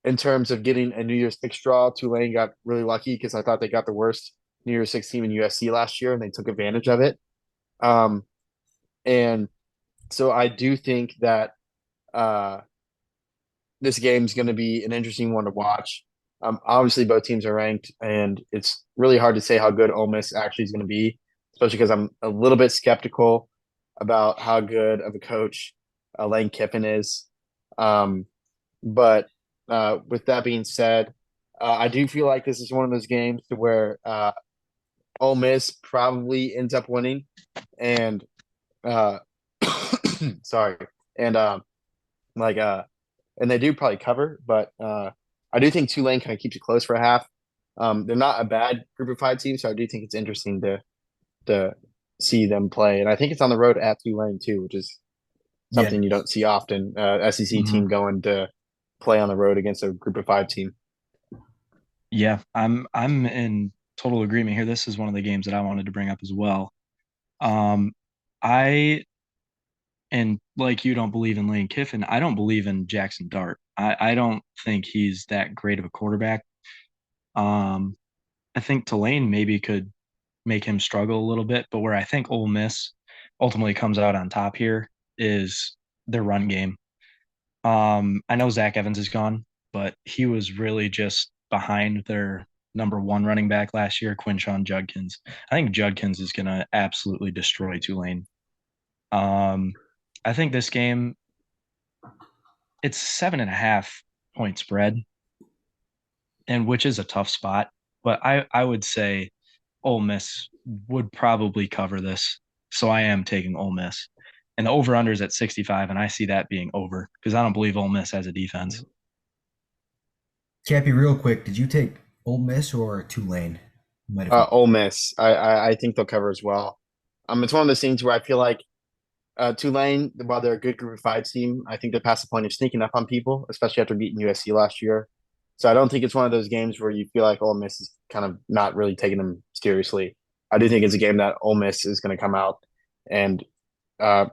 in terms of getting a New Year's Six draw, Tulane got really lucky because I thought they got the worst New Year's Six team in USC last year, and they took advantage of it. And so I do think that this game's going to be an interesting one to watch. Obviously, both teams are ranked, and it's really hard to say how good Ole Miss actually is going to be, especially because I'm a little bit skeptical about how good of a coach Lane Kiffin is. But with that being said, I do feel like this is one of those games to where Ole Miss probably ends up winning, and sorry, and and they do probably cover, but I do think Tulane kind of keeps it close for a half. They're not a bad group of 5 teams, so I do think it's interesting to see them play, and I think it's on the road at Tulane too, which is something you don't see often. SEC team going to play on the road against a group of 5 team. Yeah, I'm in total agreement here. This is one of the games that I wanted to bring up as well. Um, I and like you don't believe in Lane Kiffin, I don't believe in Jackson Dart. I don't think he's that great of a quarterback. Um, I think Tulane maybe could make him struggle a little bit, but where I think Ole Miss ultimately comes out on top here is their run game. I know Zach Evans is gone, but he was really just behind their number one running back last year, Quinshawn Judkins. I think Judkins is going to absolutely destroy Tulane. Um, I think this game, it's 7.5 point spread, and which is a tough spot. But I would say Ole Miss would probably cover this. So I am taking Ole Miss. And the over under is at 65, and I see that being over because I don't believe Ole Miss has a defense. Cappy, real quick, did you take Ole Miss or Tulane? You might have. Ole Miss. I think they'll cover as well. It's one of those things where I feel like Tulane, while they're a good group of five team, I think they're past the point of sneaking up on people, especially after beating USC last year. So I don't think it's one of those games where you feel like Ole Miss is kind of not really taking them seriously. I do think it's a game that Ole Miss is going to come out and uh,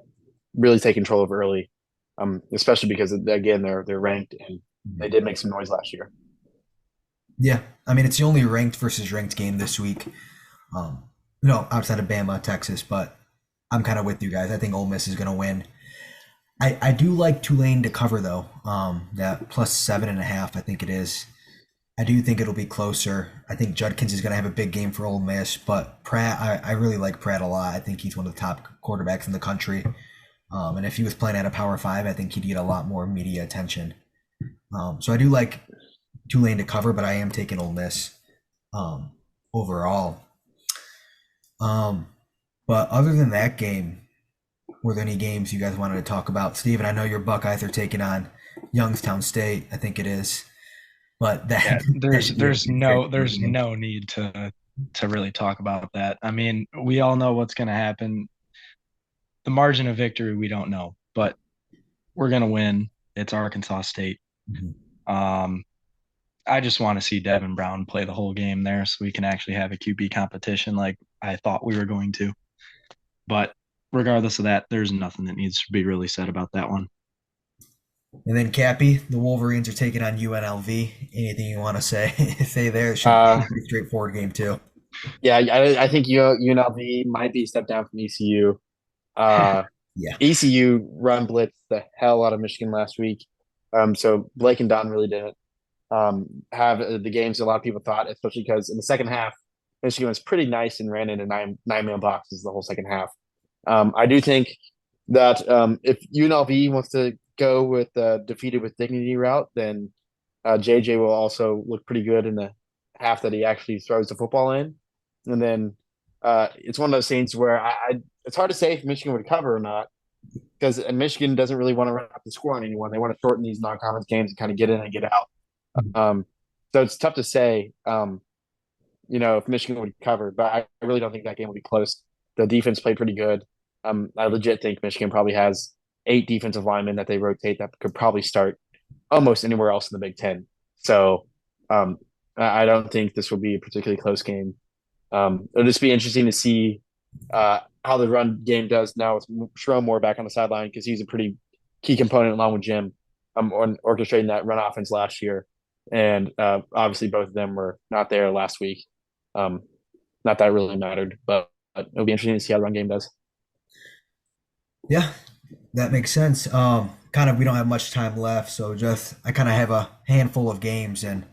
really take control of early, especially because again they're ranked and they did make some noise last year. Yeah, I mean it's the only ranked versus ranked game this week. Um, outside of Bama, Texas, but I'm kind of with you guys. I think Ole Miss is going to win. I do like Tulane to cover though. That plus 7.5, I think it is. I do think it'll be closer. I think Judkins is going to have a big game for Ole Miss, but Pratt, I really like Pratt a lot. I think he's one of the top quarterbacks in the country. And if he was playing at a Power Five, I think he'd get a lot more media attention. So I do like Tulane to cover, but I am taking Ole Miss overall. Um, but other than that game, were there any games you guys wanted to talk about? Steven, I know your Buckeyes are taking on Youngstown State, I think it is. But Yeah, that, that there's should be a there's pretty no straightforward there's game. no need to really talk about that. I mean, we all know what's going to happen. The margin of victory we don't know, but we're going to win. It's Arkansas State. Mhm. Um, I just want to see Devin Brown play the whole game there so we can actually have a QB competition like I thought we were going to. But regardless of that, there's nothing that needs to be really said about that one. And then Cappy, the Wolverines are taking on UNLV. Anything you want to say say there? It should be Uh, a pretty straightforward game too. yeah, I think UNLV might be a step down from ECU. Uh, Yeah. ECU run blitz the hell out of Michigan last week. So Blake and Don really didn't have the games a lot of people thought, especially because in the second half, Michigan was pretty nice and ran into nine-man boxes the whole second half. I do think that if UNLV wants to go with the defeated with dignity route, then JJ will also look pretty good in the half that he actually throws the football in. And then it's one of those things where it's hard to say if Michigan would cover or not because Michigan doesn't really want to run up the score on anyone. They want to shorten these non-conference games and kind of get in and get out. Um, so it's tough to say, if Michigan would cover, but I really don't think that game would be close. The defense played pretty good. I legit think Michigan probably has 8 defensive linemen that they rotate that could probably start almost anywhere else in the Big Ten. So um, I don't think this will be a particularly close game. It'll just be interesting to see how the run game does now with Sharon Moore back on the sideline because he's a pretty key component along with Jim on orchestrating that run offense last year. And obviously, both of them were not there last week. Um, not that it really mattered, but it'll be interesting to see how the run game does. Yeah, that makes sense. Kind of, we don't have much time left, so just I kind of have a handful of games, and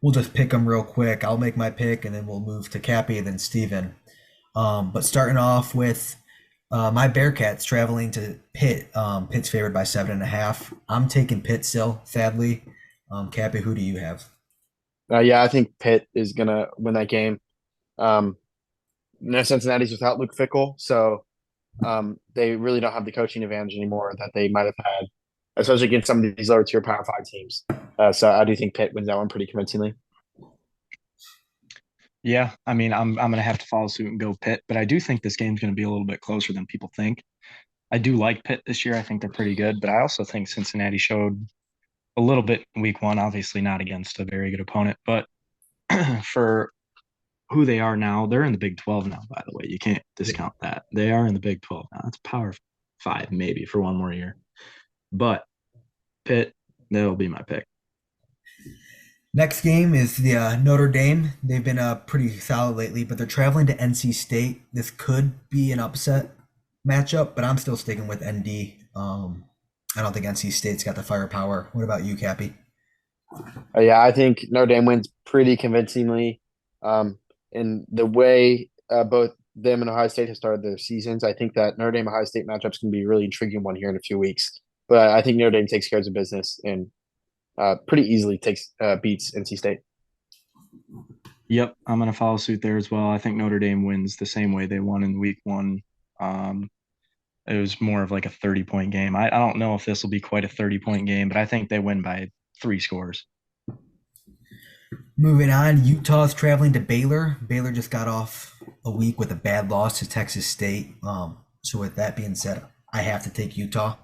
we'll just pick them real quick. I'll make my pick, and then we'll move to Cappy and then Steven. But starting off with my Bearcats traveling to Pitt. Pitt's favored by 7.5. I'm taking Pitt still, sadly. Cappy, who do you have? Yeah, I think Pitt is gonna win that game. Um, Cincinnati's without Luke Fickle, so they really don't have the coaching advantage anymore that they might have had, especially against some of these lower tier Power Five teams. So I do think Pitt wins that one pretty convincingly. Yeah, I mean, I'm gonna have to follow suit and go Pitt, but I do think this game's gonna be a little bit closer than people think. I do like Pitt this year. I think they're pretty good, but I also think Cincinnati showed a little bit in week one, obviously not against a very good opponent, but for who they are now. They're in the Big 12 now, by the way. You can't discount that. They are in the Big 12 now. It's Power 5 maybe for one more year. But Pitt, they'll be my pick. Next game is the Notre Dame. They've been pretty solid lately, but they're traveling to NC State. This could be an upset matchup, but I'm still sticking with ND. I don't think NC State's got the firepower. What about you, Cappy? Yeah, I think Notre Dame wins pretty convincingly. In the way both them and Ohio State have started their seasons, I think that Notre Dame Ohio State matchup's going to be a really intriguing one here in a few weeks. But I think Notre Dame takes care of business and pretty easily beats NC State. Yep, I'm going to follow suit there as well. I think Notre Dame wins the same way they won in week one. It was more of like a 30-point game. I don't know if this will be quite a 30-point game, but I think they win by 3 scores. Moving on, Utah's traveling to Baylor. Baylor just got off a week with a bad loss to Texas State. So with that being said, I have to take Utah.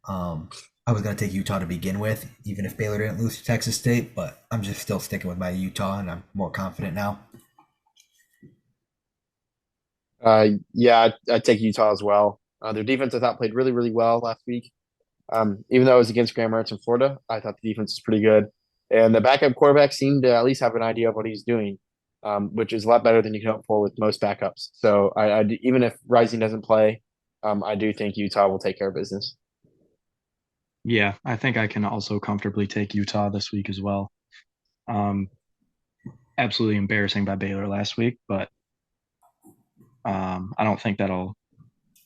I was going to take Utah to begin with, even if Baylor didn't lose to Texas State, but I'm just still sticking with my Utah, and I'm more confident now. Yeah, I'd take Utah as well. Their defense, I thought, played really, really well last week. Even though it was against Graham Mertz in Florida, I thought the defense was pretty good. And the backup quarterback seemed to at least have an idea of what he's doing, which is a lot better than you can hope for with most backups. So even if Rising doesn't play, I do think Utah will take care of business. Yeah, I think I can also comfortably take Utah this week as well. Absolutely embarrassing by Baylor last week, but I don't think that'll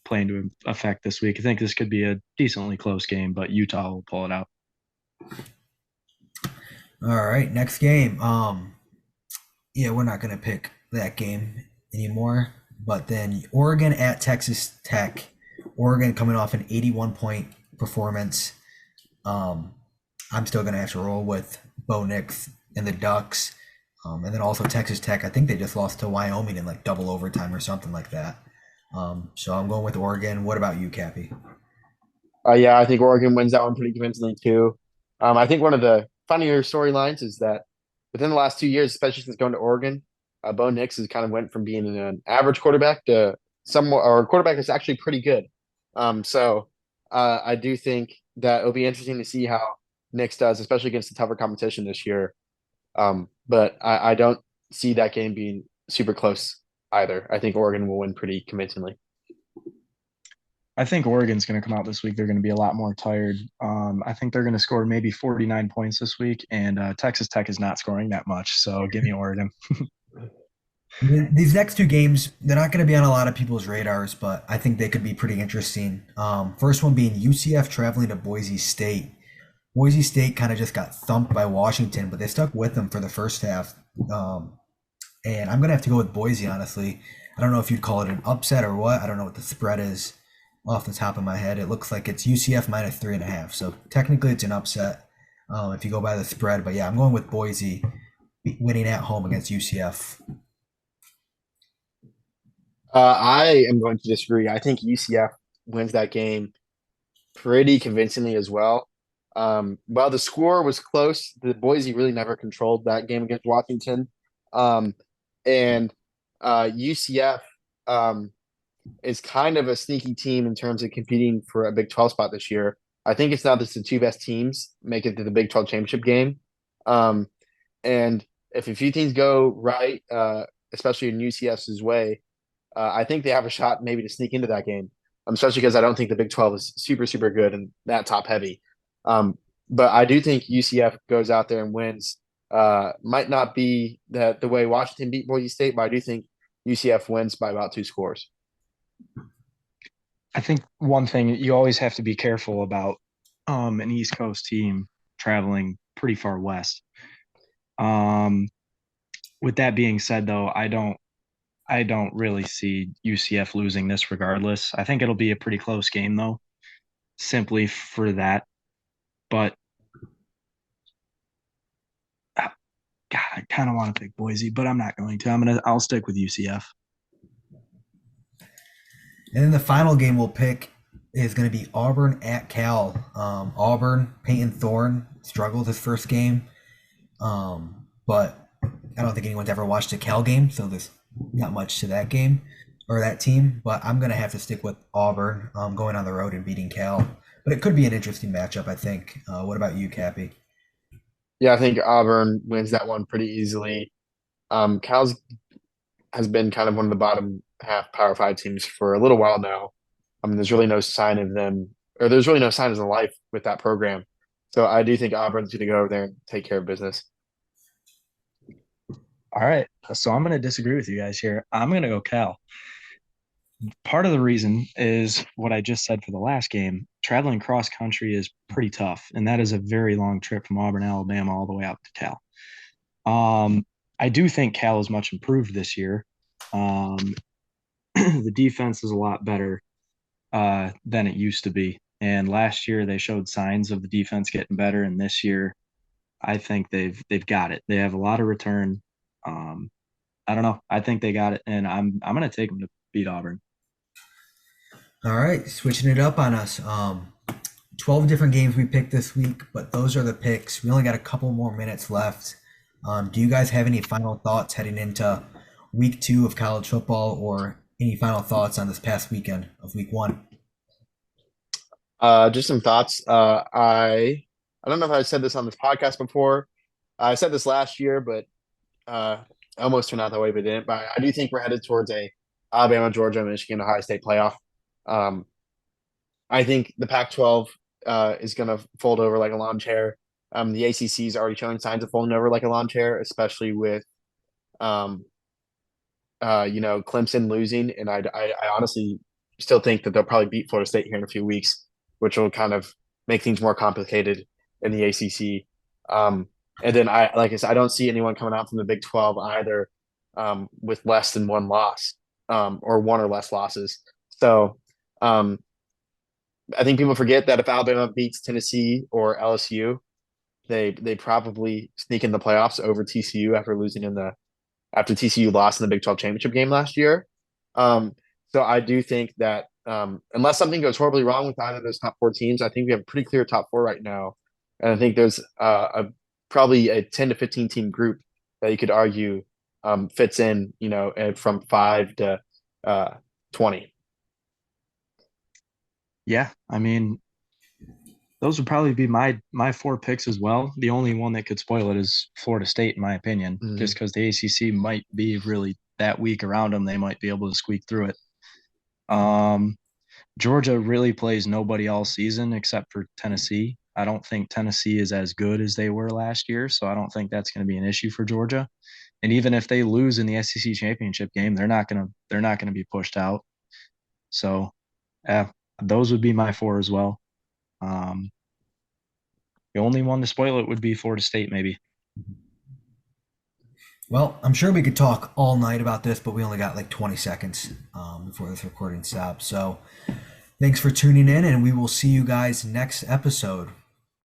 play into effect this week. I think this could be a decently close game, but Utah will pull it out. All right, next game. Yeah, we're not going to pick that game anymore. But then Oregon at Texas Tech. Oregon coming off an 81-point performance. I'm still going to have to roll with Bo Nix and the Ducks. And then also Texas Tech. I think they just lost to Wyoming in like double overtime or something like that. So I'm going with Oregon. What about you, Cappy? Yeah, I think Oregon wins that one pretty convincingly too. I think one of the funnier storylines is that within the last 2 years, especially since going to Oregon, Bo Nix has kind of went from being an average quarterback to a quarterback that's actually pretty good. So I do think that it'll be interesting to see how Nix does, especially against the tougher competition this year. But I don't see that game being super close either. I think Oregon will win pretty convincingly. I think Oregon's going to come out this week. They're going to be a lot more tired. I think they're going to score maybe 49 points this week, and Texas Tech is not scoring that much. So give me Oregon. These next 2 games, they're not going to be on a lot of people's radars, but I think they could be pretty interesting. First one being UCF traveling to Boise State. Boise State kind of just got thumped by Washington, but they stuck with them for the first half. And I'm going to have to go with Boise, honestly. I don't know if you'd call it an upset or what. I don't know what the spread is off the top of my head. It looks like it's UCF minus 3.5. So technically it's an upset if you go by the spread. But yeah, I'm going with Boise winning at home against UCF. I am going to disagree. I think UCF wins that game pretty convincingly as well. While the score was close, the Boise really never controlled that game against Washington. And UCF is kind of a sneaky team in terms of competing for a Big 12 spot this year. I think it's now that the 2 best teams make it to the Big 12 championship game. And if a few teams go right, especially in UCF's way, I think they have a shot maybe to sneak into that game, especially because I don't think the Big 12 is super, super good and that top heavy. But I do think UCF goes out there and wins. Might not be the way Washington beat Boise State, but I do think UCF wins by about 2 scores. I think one thing you always have to be careful about an East Coast team traveling pretty far west. With that being said, though, I don't really see UCF losing this regardless. I think it'll be a pretty close game, though, simply for that. But God, I kind of want to pick Boise, but I'm not going to. I'll stick with UCF. And then the final game we'll pick is going to be Auburn at Cal. Auburn, Peyton Thorne struggled his first game, but I don't think anyone's ever watched a Cal game, so there's not much to that game or that team. But I'm gonna have to stick with Auburn, going on the road and beating Cal. But it could be an interesting matchup, I think. What about you, Cappy? Yeah, I think Auburn wins that one pretty easily. Cal's has been kind of one of the bottom half Power Five teams for a little while now. I mean, there's really no sign of them, or there's really no signs of life with that program. So I do think Auburn's going to go over there and take care of business. All right. So I'm going to disagree with you guys here. I'm going to go Cal. Part of the reason is what I just said for the last game. Traveling cross country is pretty tough, and that is a very long trip from Auburn, Alabama, all the way out to Cal. I do think Cal is much improved this year. Um, the defense is a lot better than it used to be. And last year they showed signs of the defense getting better, and this year I think they've got it. They have a lot of return. Um, I don't know. I think they got it, and I'm gonna take them to beat Auburn. All right, switching it up on us. 12 different games we picked this week, but those are the picks. We only got a couple more minutes left. Do you guys have any final thoughts heading into week 2 of college football, or any final thoughts on this past weekend of week 1? Just some thoughts. I don't know if I said this on this podcast before. I said this last year, but almost turned out that way, but didn't. But I do think we're headed towards a Alabama, Georgia, Michigan, Ohio State playoff. Um, I think the Pac-12 is going to fold over like a lawn chair. The ACC is already showing signs of folding over like a lawn chair, especially with um, Clemson losing, and I honestly still think that they'll probably beat Florida State here in a few weeks, which will kind of make things more complicated in the ACC. And then like I said, I don't see anyone coming out from the Big 12 either, with less than one loss, or one or less losses. So um, I think people forget that if Alabama beats Tennessee or LSU, they probably sneak in the playoffs over TCU after TCU lost in the Big 12 championship game last year. Um, so I do think that unless something goes horribly wrong with either of those top 4 teams, I think we have a pretty clear top 4 right now. And I think there's probably a 10 to 15 team group that you could argue fits in, from 5 to 20. Yeah, I mean, those would probably be my 4 picks as well. The only one that could spoil it is Florida State, in my opinion, Mhm. just because the ACC might be really that weak around them. They might be able to squeak through it. Um, Georgia really plays nobody all season except for Tennessee. I don't think Tennessee is as good as they were last year, so I don't think that's going to be an issue for Georgia. And even if they lose in the SEC championship game, they're not gonna be pushed out. So, yeah, those would be my 4 as well. Um, the only one to spoil it would be Florida State, maybe. Well, I'm sure we could talk all night about this, but we only got like 20 seconds before this recording stops. So thanks for tuning in, and we will see you guys next episode.